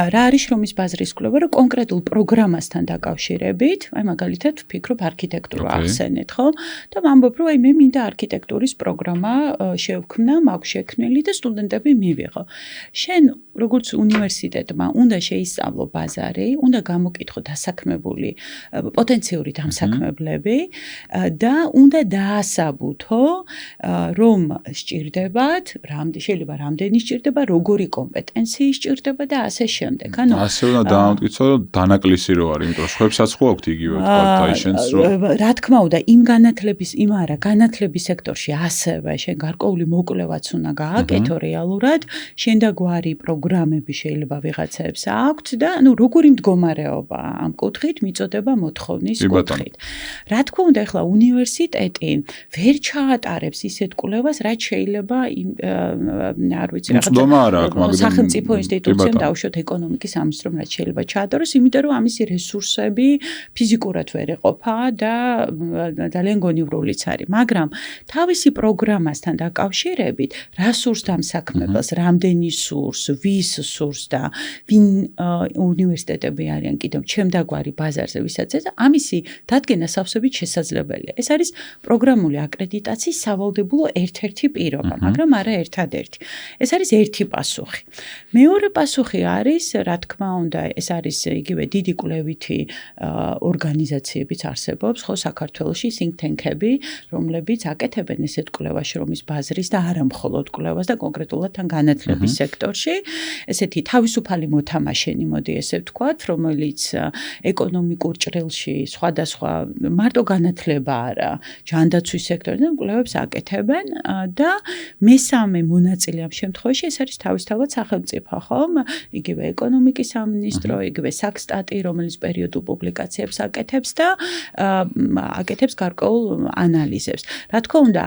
რა არის შრომის ბაზრის კვლევა, რომ კონკრეტულ პროგრამასთან დაკავშირებით, აი მაგალითად ვფიქრობ არქიტექტურა ახსენეთ, ხო? და ვამბობ, რომ აი მე მინდა არქიტექტურის პროგრამა შევქმნა, მაქვს შექმნილი და სტუდენტები მივიღო. შენ როგორც უნივერსიტეტმა უნდა შეისწავლო ბაზარი, უნდა გამოკითხო დასაქმებული პოტენციური დამსაქმებლები და უნდა დაასაბუთო, რომ სჭირდებათ, შეიძლება რამდენი სჭირდება, როგორი კომპეტენციის სჭირდება და ასე შემდეგ. ანუ ასე უნდა დაამტკიცო, რომ დანაკლისი რო არის, იმიტომ რომ სხვებსაც ხო აქვთ იგივე თქვა დაიშენს რო. რა თქმა უნდა, განათლების სექტორში ასევე შენ გარკვეული მოკვლევაც უნდა გააკეთო რეალურად, შენდაგვარი პროგრამები შეიძლება ვიღაცებს აქვთ და ანუ როგორი მდგომარეობა ამ კუთხით მიწოდება მოთხოვნის კუთხით. რა თქმა უნდა, ახლა უნივერსიტეტი ვერ ჩაატარებს ისეთ კვლევას, რაც შეიძლება არ ვიცი რაღაცა სახელმწიფო ინსტიტუციამ დაუშვათ ეკონომიკის სამინისტრომ რაც შეიძლება ჩაატაროს, იმიტომ რომ ამისი რესურსები ფიზიკურად ვერ ეყოფა და ძალიან გონივრულიც არის, მაგრამ თავისი პროგრამასთან დაკავშირებით რა სურს დამსაქმებელს, რამდენი სურს, ვის სურს და ვინ უნივერსიტეტები არიან კიდევ ჩემდაგვარი ბაზარზე ვისაც ეს ამისი დადგენა სავსებით შესაძლებელია. ეს არის პროგრამული აკრედიტაციის სავალდებულო ერთ-ერთი პირობა, მაგრამ არა ერთადერთი. ეს არის ერთი პასუხი. მეორე პასუხი არის, რა თქმა უნდა, ეს არის იგივე დიდი კვლევითი ორგანიზაციებიც არსებობს, ხო, საქართველოში think tank-ები, რომლებიც აკეთებენ ესეთ კვლევას შრომის ბაზრის და არა მხოლოდ კვლევას და კონკრეტულად თან განათლების სექტორში. ესეთი თავისუფალი მოთამაშენი, მოდი ესე ვთქვათ, რომელიც ეკონომიკურ ჭრილში სხვადასხვა მარტო განათლება არა, ჯანდაცვის სექტორიდან კვლევებს აკეთებენ და მესამე მონაწილე ამ შემთხვევაში ეს არის თავისთავად სახელმწიფო, ხომ? იგივე ეკონომიკის სამინისტრო, იგივე საქსტატი, რომელიც პერიოდულ პუბლიკაციებს აკეთებს და აკეთებს გარკვეულ ანალიზებს. რა თქმა უნდა,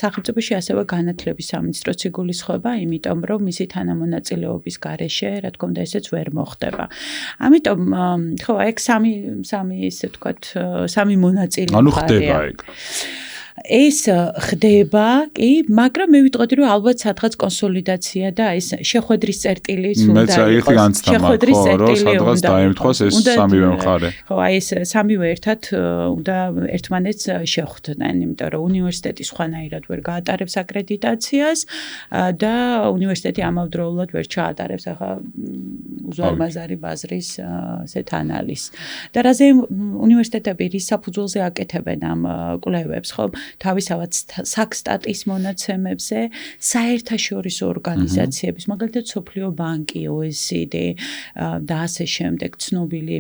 სახელმწიფოში ასევე განათლების სამინისტროც იგულისხმება, იმიტომ რომ მისი თანამონაწილეობის გარეშე, რა თქმა უნდა, ესეც ვერ მოხდება. ამიტომ, ხო, ეგ სამი ისე ვთქვათ, სამი მონაწილე ანუ ხდება ეგ. ეს ხდება, კი, მაგრამ მე ვიტყოდი, რომ ალბათ სადღაც კონსოლიდაცია და ეს შეხვედრის წერტილის უნდა იყოს. შეხვედრის წერტილი უნდა დაემთხვას ეს სამივე მხარე. ხო, აი ეს სამივე ერთად უნდა ერთმანეთს შეხვდნენ, იმიტომ რომ უნივერსიტეტი სხვანაირად ვერ გაატარებს აკრედიტაციას და უნივერსიტეტი ამავდროულად ვერ ჩაატარებს ახლა უზარმაზარი ბაზრის ესეთ ანალიზს. და რაზე უნივერსიტეტები რის საფუძველზე აკეთებენ ამ კვლევებს, ხო? თავისთავად საქსტატის მონაცემებზე, საერთაშორისო ორგანიზაციების, მაგალითად სოფლიო ბანკი, OECD და ასე შემდეგ ცნობილი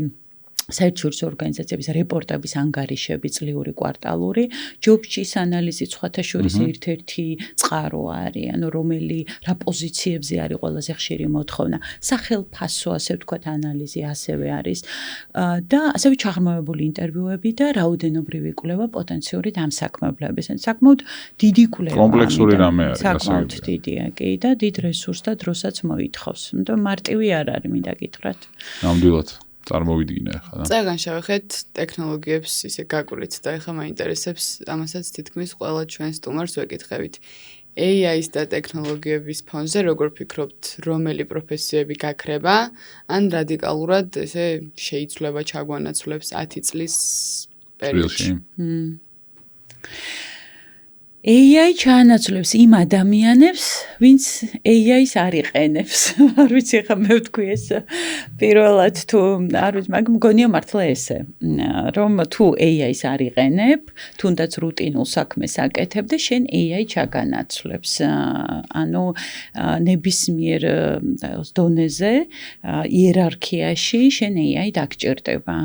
საერთაშორისო ორგანიზაციების რეპორტების ანგარიშები წლიური კვარტალური, ჯობსის ანალიზი სხვათა შორის ერთ-ერთი წყარო არის, ანუ რა პოზიციებზე არის ყველაზე ხშირი მოთხოვნა, სახელფასო, ასე ვთქვათ, ანალიზი ასევე არის და ასევე ჩაღრმავებული ინტერვიუები და რაოდენობრივი კვლევა პოტენციური დამსაქმებლების. საკმაოდ დიდი კვლევა. კომპლექსური რამე არის, საკმაოდ დიდია, კი, და დიდ რესურსს და დროსაც მოითხოვს. იმიტომ მარტივი არ არის, მინდა გითხრათ. ნამდვილად. წარმოვიდგინე ახლა და წეგან შევეხეთ ტექნოლოგიებს ისე გაგვრით და ახლა მაინტერესებს ამასაც თითქმის ყველა ჩვენ სტუმარს ვეკითხებით. AI-ის და ტექნოლოგიების ფონზე როგორ ფიქრობთ, რომელი პროფესიები გაქრება, ან რადიკალურად ესე შეიცვლება ჩაგვანაცვლებს 10 წლის პერიოდში? AI ჩაანაცვლებს იმ ადამიანებს, ვინც AI-ს არ იყენებს. არ ვიცი ხა მე ვთქვი ეს პირველად თუ არ ვიცი, მაგრამ მგონია მართლა ესე, რომ თუ AI-ს არ იყენებ, თუნდაც რუტინულ საქმეს აკეთებ და შენ AI ჩაგანაცვლებს. ანუ ნებისმიერ დონეზე, იერარქიაში შენ AI დაგჭირდება.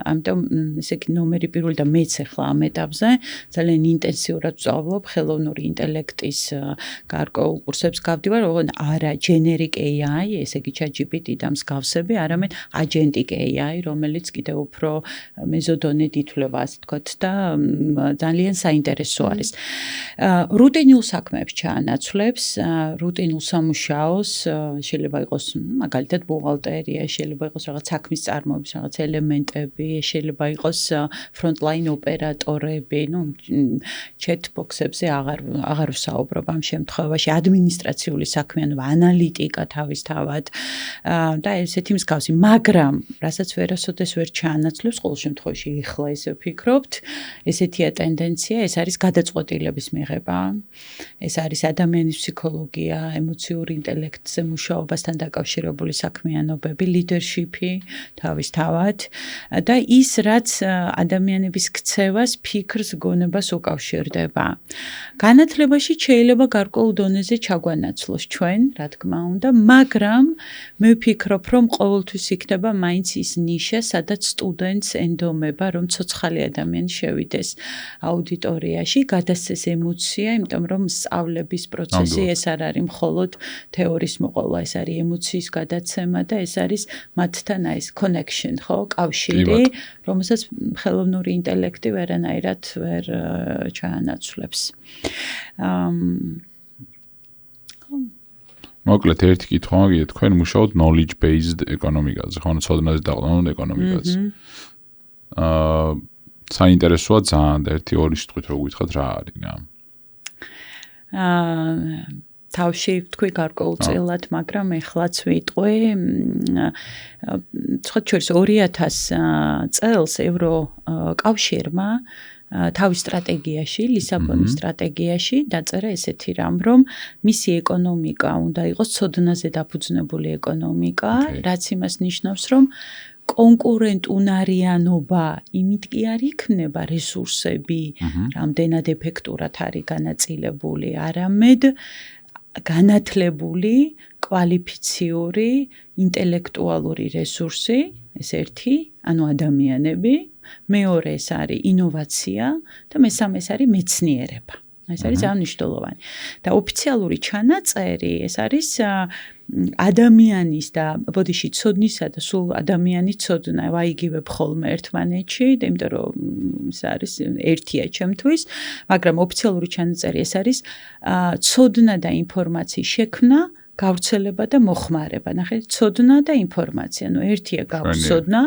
ამიტომ ესე იგი ნომერი პირველი და მეც ახლა ამ ეტაპზე ძალიან ინტენსიურად ვსწავლობ ხელოვნური ინტელექტის გარკვეულ კურსებს გავდივარ, ოღონდ არა generic AI, ესე იგი ChatGPT და მსგავსები, არამედ agentic AI, რომელიც კიდევ უფრო მეზოდონედ ითვლება, ასე ვთქვათ და ძალიან საინტერესო არის. რუტინულ საქმეებს ჩაანაცვლებს, რუტინულ სამუშაოს, შეიძლება იყოს მაგალითად ბუღალტერია, შეიძლება იყოს რაღაც საქმის წარმოების რაღაც ელემენტები, შეიძლება იყოს frontline ოპერატორები, chatbox-ებზე აღარ ვსაუბრობ ამ შემთხვევაში, ადმინისტრაციული საქმე, ანუ ანალიტიკა თავისთავად და ესეთი მსგავსი, მაგრამ რასაც ვერასოდეს ვერ ჩაანაცვლებს, ყოველ შემთხვევაში ეხლა ესე ვფიქრობთ, ესეთია ტენდენცია, ეს არის გადაწყვეტილების მიღება, ეს არის ადამიანის ფსიქოლოგია, ემოციური ინტელექტზე მუშაობასთან დაკავშირებული საქმიანობები, ლიდერშიპი თავისთავად და ის, რაც ადამიანების ქცევას, ფიქრს, გონებას უკავშირდება. განათლებაში შეიძლება გარკვეულ დონეზე ჩაგვანაცვლოს ჩვენ, რა თქმა უნდა, მაგრამ მე ვფიქრობ, რომ ყოველთვის იქნება მაინც ის ნიშა, სადაც სტუდენტს ენდომება, რომ ცოცხალი ადამიანი შევიდეს აუდიტორიაში, გადასცეს ემოცია, იმიტომ რომ სწავლების პროცესი ეს არ არის მხოლოდ თეორიის მოყოლა, ეს არის ემოციის გადაცემა და ეს არის მათთან ეს connection, ხო, კავშირი, რომელსაც ხელოვნური ინტელექტი ვერანაირად ვერ ჩაანაცვლებს. მოკლედ ერთი კითხვა მაგია, თქვენ მუშაობთ knowledge based ეკონომიკაზე, ხო, ცოდნაზე დაყრდნილ ეკონომიკაზე. საინტერესოა ძალიან და ერთი ორი სიტყვით რო გითხრათ რა არის რა. თავში ვთქვი გარკვეულწილად, მაგრამ ეხლაც ვიტყვი, სხვა შორის 2000 წელს ევროკავშირმა თავის სტრატეგიაში, ლისაბონის სტრატეგიაში დაწერა ესეთი რამ, რომ მისი ეკონომიკა უნდა იყოს ცოდნაზე დაფუძნებული ეკონომიკა, რაც იმას ნიშნავს, რომ კონკურენტუნარიანობა იმით კი არ იქნება რესურსები, რამდენად ეფექტურად არის განაწილებული, არამედ განათლებული, კვალიფიციური, ინტელექტუალური რესურსი, ეს ერთი, ანუ ადამიანები, მეორე ეს არის ინოვაცია და მესამე ეს არის მეცნიერება. ეს არის ძალიან მნიშვნელოვანი. და ოფიციალური ჩანაწერი ეს არის ადამიანის და ბოდიში ცოდნისა და სულ ადამიანის ცოდნა ვაიგივებ ხოლმე ერთმანეთში, იმიტომ რომ ეს არის ერთია ჩემთვის, მაგრამ ოფიციალური ჩანაწერი ეს არის ცოდნა და ინფორმაციის შექმნა, გავრცელება და მოხმარება. ნახეთ, ცოდნა და ინფორმაცია. ანუ ერთია გავცოდნა,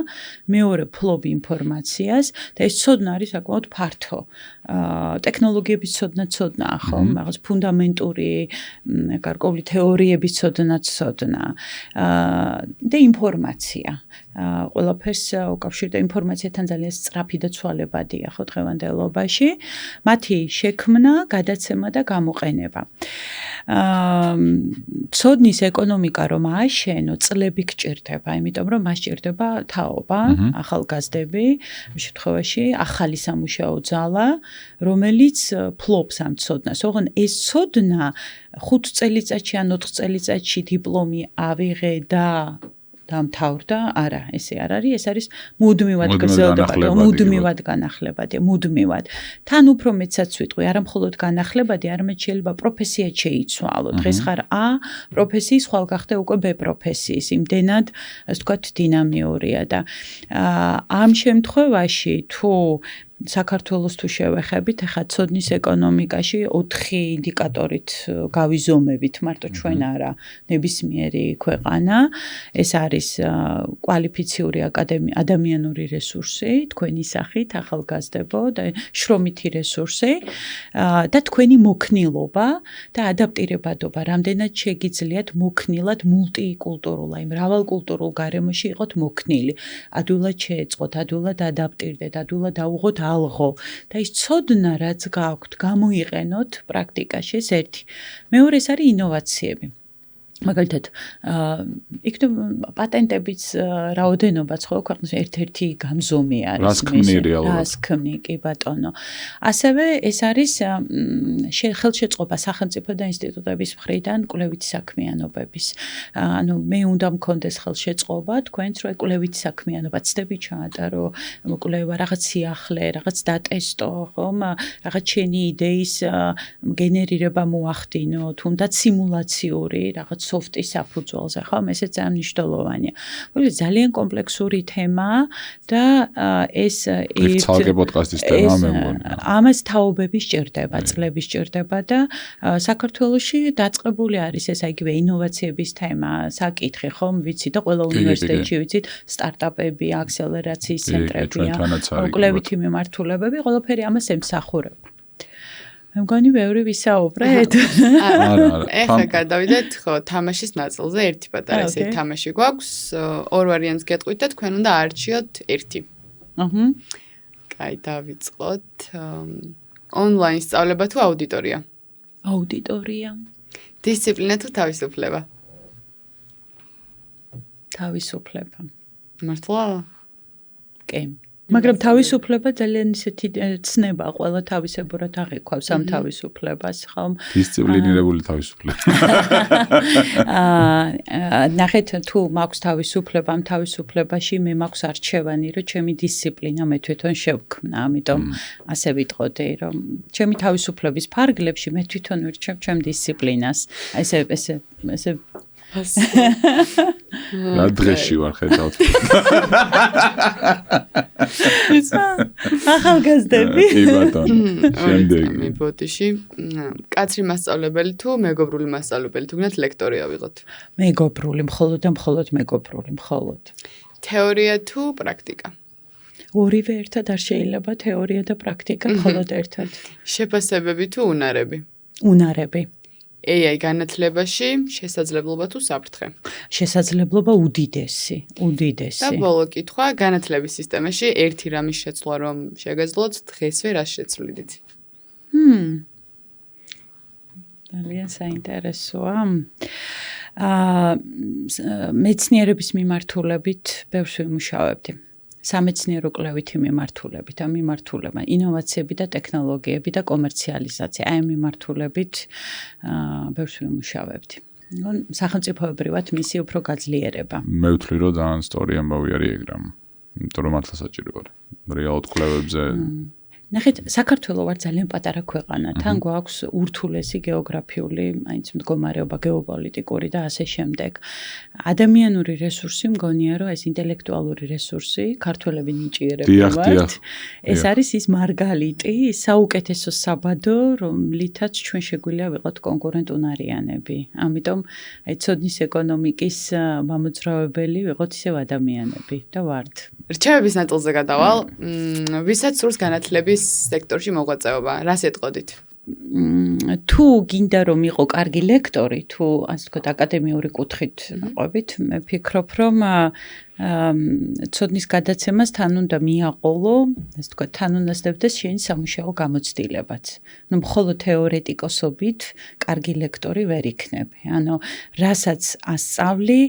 მეორე ფლობ ინფორმაციას და ეს ცოდნა არის საკმაოდ ფართო. ტექნოლოგიების ცოდნაა, ხო? რაღაც ფუნდამენტური, გარკვეული თეორიების ცოდნა და ინფორმაცია. ყველაფერს უკავშირდება ინფორმაციათან ძალიან სწრაფი და ცვალებადია, ხო, დღევანდელობაში. მათი შექმნა, გადაცემა და გამოყენება. ცოდნის ეკონომიკა რომ ააშენო, წლები გჭირდება, იმიტომ რომ მას ჭირდება თაობა, ახალგაზრდები, ამ შემთხვევაში ახალი სამუშაო ძალა, რომელიც ფლობს ამ ცოდნას. ოღონდ ეს ცოდნა 5 წელიწადში ან 4 წელიწადში დიპლომი ავიღე და დამთავრდა, არა, ესე არ არის, ეს არის მუდმივად გრძელდება, მუდმივად განახლებადი, მუდმივად. თან უფრო მეცაც ვიტყვი, არა მხოლოდ განახლებადი, არამედ შეიძლება პროფესიად შეიცვალო. დღეს ხარ A პროფესიის, ხვალ გახდე უკვე B პროფესიის, იმდენად, ასე ვთქვათ, დინამიურია და ამ შემთხვევაში თუ საქართველოს თუ შევეხებით, ახლა ცოდნის ეკონომიკაში 4 ინდიკატორით გავიზომებით, მარტო ჩვენ არა, ნებისმიერი ქვეყანა, ეს არის კვალიფიციური ადამიანური რესურსი, თქვენი სახით, ახალგაზრდებო და შრომითი რესურსი და თქვენი მოქნილობა და ადაპტირებადობა, რამდენად შეგიძლიათ მოქნილად მულტიკულტურულ, აი მრავალკულტურულ გარემოში იყოთ მოქნილი, ადვილად შეეწყოთ, ადვილად ადაპტირდეთ, ადვილად დაუღოთ ალღო და ის ცოდნა რაც გაქვთ გამოიყენოთ პრაქტიკაში ეს ერთი. მეორე ეს არის ინოვაციები. მაგალითად, იქნებ პატენტებიც რაოდენობაც ხო ქვეყნის ერთ-ერთი გამზომი არის. რას ქმნი რეალურად? რას ქმნი, კი ბატონო. ასევე ეს არის ხელშეწყობა სახელმწიფო და ინსტიტუტების მხრიდან კვლევითი საქმიანობების. ანუ მე უნდა მქონდეს ხელშეწყობა თქვენც რომ კვლევითი საქმიანობა ცდები ჩაატარო, კვლევა რაღაც სიახლე, რაღაც დატესტო, ხომ? რაღაც შენი იდეის გენერირება მოახდინო, თუნდაც სიმულაციური რაღაც სოფტის საფუძველზე, ხო? ესეც ძალიან მნიშვნელოვანია. მოკლედ ძალიან კომპლექსური თემაა და ეს ცალკე პოდკასტის თემაა მე მგონი. ამას თაობები სჭირდება, წლები სჭირდება და საქართველოში დაწყებული არის ეს იგივე ინოვაციების თემა, საკითხი, ხომ? ვიცი და ყველა უნივერსიტეტში ვიცით, სტარტაპები, აქსელერაციის ცენტრებია, კვლევითი მიმართულებები, ყველაფერი ამას ემსახურება. მე მგონი ბევრი ვისაუბრეთ. არა. ეხლა გადავიდეთ ხო თამაშის ნაწილზე, ერთი პატარა ესე თამაში გვაქვს, ორ ვარიანტს გეტყვით და თქვენ უნდა არჩიოთ ერთი. აჰა. კაი, დავიწყოთ. ონლაინ სწავლება თუ აუდიტორია? აუდიტორია. დისციპლინა თუ თავისუფლება? თავისუფლება. მართლა? კი. მაგრამ თავისუფლება ძალიან ისეთი ცნება ყველა თავისებურად აღიქვავს ამ თავისუფლებას, ხო? დისციპლინირებული თავისუფლება. ნახეთ თუ მაქვს თავისუფლება, ამ თავისუფლებაში მე მაქვს არჩევანი, რომ ჩემი დისციპლინა მე თვითონ შევქმნა, ამიტომ ასე ვიტყოდი, რომ ჩემი თავისუფლების ფარგლებში მე თვითონ ვირჩევ ჩემ დისციპლინას. ესე რა დღეში ვარ ხედავთ. ახალგაზრდები. კი ბატონო. შემდეგი. მე ბოდიში კაცრი მასწავლებელი თუ მეგობრული მასწავლებელი თუ გნათ ლექტორი ავიღოთ? მეგობრული, მხოლოდ და მხოლოდ მეგობრული, მხოლოდ. თეორია თუ პრაქტიკა? ორივე ერთად არ შეიძლება თეორია და პრაქტიკა მხოლოდ ერთად. შეფასებები თუ უნარები? უნარები. AI განათლებაში შესაძლებლობა თუ საფრთხე? შესაძლებლობა უდიდესი. და ბოლო კითხვა, განათლების სისტემაში ერთი რამის შეცვლა რომ შეგეძლოთ, დღესვე რას შეცვლიდით? ძალიან საინტერესოა. მეცნიერების მიმართულებით ბევრს ვიმუშავებდი. სამეცნიერო კვლევითი მიმართულებით, ამ მიმართულება, ინოვაციები და ტექნოლოგიები და კომერციალიზაცია, აი ამ მიმართულებით ბევრს ვიმუშავებდი. სახელმწიფოებრივად მისი უფრო გაძლიერება. მე ვთვლი რომ ძალიან სწორი ამბავი არის ეგ რამ. იმიტომ რომ მართლა საჭირო არის. რეალურად კვლევებზე ნახეთ, საქართველო ვარ ძალიან პატარა ქვეყანა, თან გვაქვს ურთულესი გეოგრაფიული, აიც მდგომარეობა, გეოპოლიტიკური და ასე შემდეგ. ადამიანური რესურსი მგონია, რომ ეს ინტელექტუალური რესურსი, ქართველები ნიჭიერები ვართ. ეს არის ის მარგალიტი, საუკეთესო საბადო, რომლითაც ჩვენ შეგვიძლია ვიყოთ კონკურენტუნარიანები. ამიტომ აი ცოდნის ეკონომიკის მამოძრავებელი ვიყოთ ისევ ადამიანები და ვართ. რჩევების ნაწილზე გადავალ. ვისაც სურს განათლების სექტორში მოღვაწეობა, რას ეტყოდით? თუ გინდა რომ იყო კარგი ლექტორი, თუ ასე ვთქვათ აკადემიური კუთხით ყვებით, მე ვფიქრობ რომ ცოდნის გადაცემას თან უნდა მიაყოლო, ასე ვთქვათ, თან უნდა სდებდეს შენი სამუშაო გამოცდილებაც. ნუ მხოლოდ თეორეტიკოსობით კარგი ლექტორი ვერ იქნები. ანუ რასაც ასწავლი,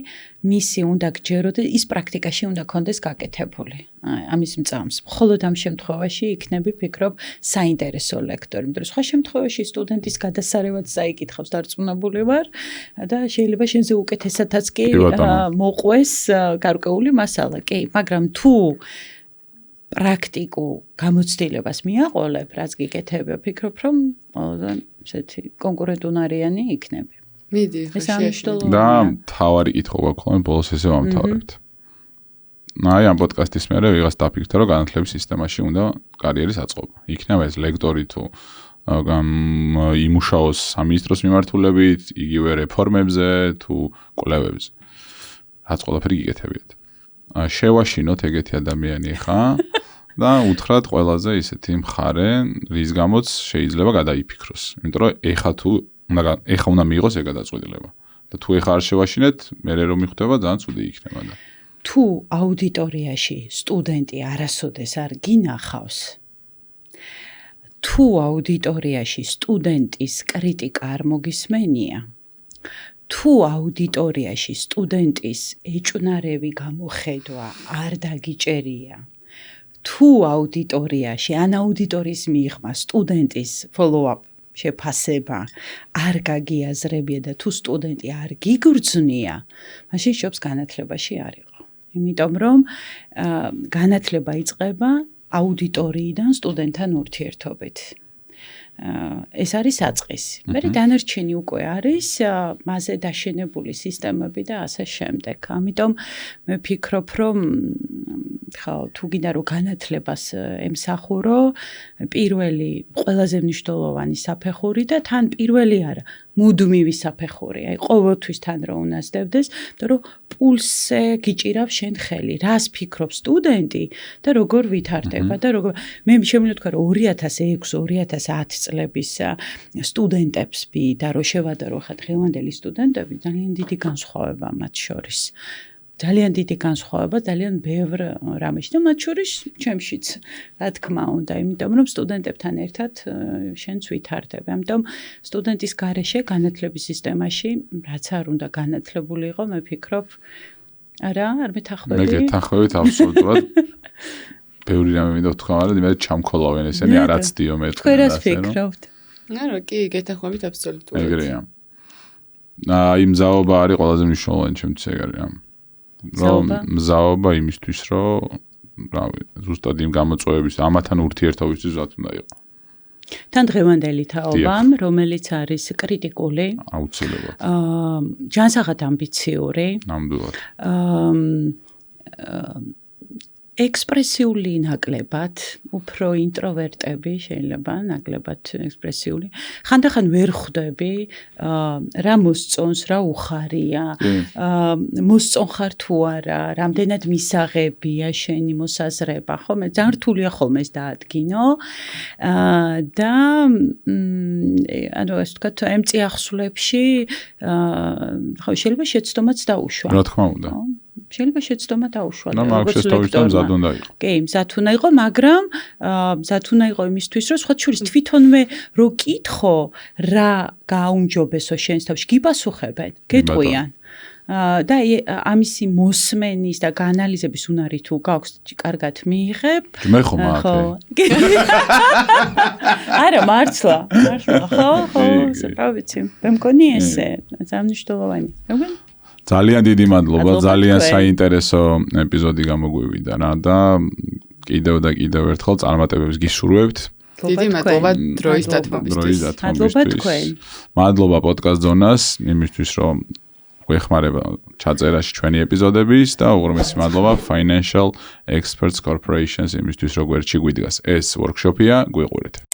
მისი უნდა გჯერო და ის პრაქტიკაში უნდა კონდეს გაკეთებული. ამის მწამს. მხოლოდ ამ შემთხვევაში იქნები, ვფიქრობ, საინტერესო ლექტორი. იმიტომ რომ სხვა შემთხვევაში სტუდენტის გადასარევად საიკითხავს დარწმუნებული ვარ და შეიძლება შენზე უკეთესათაც კი მოყვეს გარკვეული მასალა. კი, მაგრამ თუ პრაქტიკულ გამოცდილებას მიაყოლებ, რაც გიკეთებ, ვფიქრობ, რომ ესეთი კონკურენტუნარიანი იქნები. მიდი, და თავარი კითხვა გვაქვს, ბოლოს ესე ვამთავრებთ. აი ამ პოდკასტის მერე ვიღაც დაფიქრდა, რომ განათლების სისტემაში უნდა კარიერის აწყობა. იქნება ეს ლექტორი თუ იმუშაოს სამინისტროს მიმართულებით, იგივე რეფორმებზე თუ კვლევებზე. რაც ყველაფერი გიკეთებიათ. შევაშინოთ ეგეთი ადამიანი ხა და უთხრათ ყველაზე ისეთი მხარე, რის გამოც შეიძლება გადაიფიქროს. იმიტომ რომ ეხა უნდა მიიღოს ეგ გადაწყვეტილება. და თუ ეხა არ შევაშინეთ, მერე რომ მიხვდება ძალიან ცუდი იქნება და თუ აუდიტორიაში სტუდენტი არასოდეს არ გინახავს, თუ აუდიტორიაში სტუდენტის კრიტიკა არ მოგისმენია, თუ აუდიტორიაში სტუდენტის ეჭვნარევი გამოხედვა არ დაგიჭერია, თუ აუდიტორიაში ან აუდიტორიის მიღმა სტუდენტის follow-up შეფასება არ გაგიაზრებია და თუ სტუდენტი არ გიგრძნია, მაშინ შობს განათლებაში არ იყო. იმიტომ რომ განათლება იწყება აუდიტორიიდან სტუდენტთან ურთიერთობით. ეს არის საწყისი. მერე დანარჩენი უკვე არის მასზე დაშენებული სისტემები და ასე შემდეგ. ამიტომ მე ვფიქრობ, რომ თუ გინდა რომ განათლებას ემსახურო, პირველი ყველაზე მნიშვნელოვანი საფეხური და თან პირველი არა, მუდმივი საფეხური. აი ყოველთვის თან რო უნასდებდეს, იმიტომ რომ პულსზე გიჭირავს შენ ხელი. რას ფიქრობს სტუდენტი და როგორ ვითარდება და როგორ მე შემიძლია თქვა რომ 2006-2010 წლების სტუდენტებს და რო შევადარო ხა დღევანდელი სტუდენტები ძალიან დიდი განსხვავება მათ შორის. ძალიან დიდი განსხვავება, ძალიან ბევრ რამეში და მათ შორის ჩემშიც, რა თქმა უნდა, იმიტომ რომ სტუდენტებთან ერთად შენც ვითარდება. ამიტომ სტუდენტის გარეშე განათლების სისტემაში რაც არ უნდა განათლებული იყო, მე ვფიქრობ, არა, არ მეთანხმები? მე გეთანხმებით აბსოლუტურად. ბევრი რამე მინდა ვთქვა, მაგრამ მე ჩამქოლავენ ესენი არაცდიო მე თქვენ. თქვენ რას ფიქრობთ? არა, კი, გეთანხმებით აბსოლუტურად. ეგრეა. იმ მზაობა არის ყველაზე მნიშვნელოვანი ჩემთვის ეგრეა. რომ მზაობა იმისთვის, რომ რავი, ზუსტად იმ გამოწვევების ამათან ურთიერთობისთვის vat უნდა იყო. თან დღევანდელი თაობა, რომელიც არის კრიტიკული, აუცილებლად. ჯანსაღად ამბიციური. ნამდვილად. ექსპრესიული ნაკლებად, უფრო ინტროვერტები შეიძლება ნაკლებად ექსპრესიული. ხანდახან ვერ ხვდები, რა მოსწონს, რა უხარია, მოსწონხარ თუ არა, რამდენად მისაღებია შენი მოსაზრება, ხო? მე ძალიან რთულია ხოლმე ეს დაადგინო. და ანუ ასე ვთქვათ, ემწი ახსვლებში, ხო, შეიძლება შეცდომაც დაუშვა. რა თქმა უნდა. შეიძლება შეცდომა დაუშვა. როგორც ლექტორმა მზად უნდა იყო. კი, მზად უნდა იყო, მაგრამ მზად უნდა იყო იმისთვის, რომ სხვა შორის თვითონვე რო კითხო, რა გააუმჯობესო შენს თავში, გიპასუხებენ, გეტყვიან. და ამისი მოსმენის და გაანალიზების უნარი თუ გაქვს, კარგად მიიღებ. მე ხომ აქ. არა, მართლა, ხო, რა ვიცი. მე მგონი ესე, ძალიან მნიშვნელოვანი. მეგონი ძალიან დიდი მადლობა, ძალიან საინტერესო ეპიზოდი გამოგვივიდა რა და კიდევ და კიდევ ერთხელ წარმატებებს გისურვებთ. დიდი მადლობა დროის დათმობისთვის. მადლობა თქვენ. მადლობა პოდკასტ ზონას იმისთვის, რომ გვეხმარება ჩაწერაში ჩვენი ეპიზოდების და უღრმესი მადლობა Financial Experts Corporation იმისთვის, რომ გვერდში გვიდგას. ეს workshop-ია, გვიყურეთ.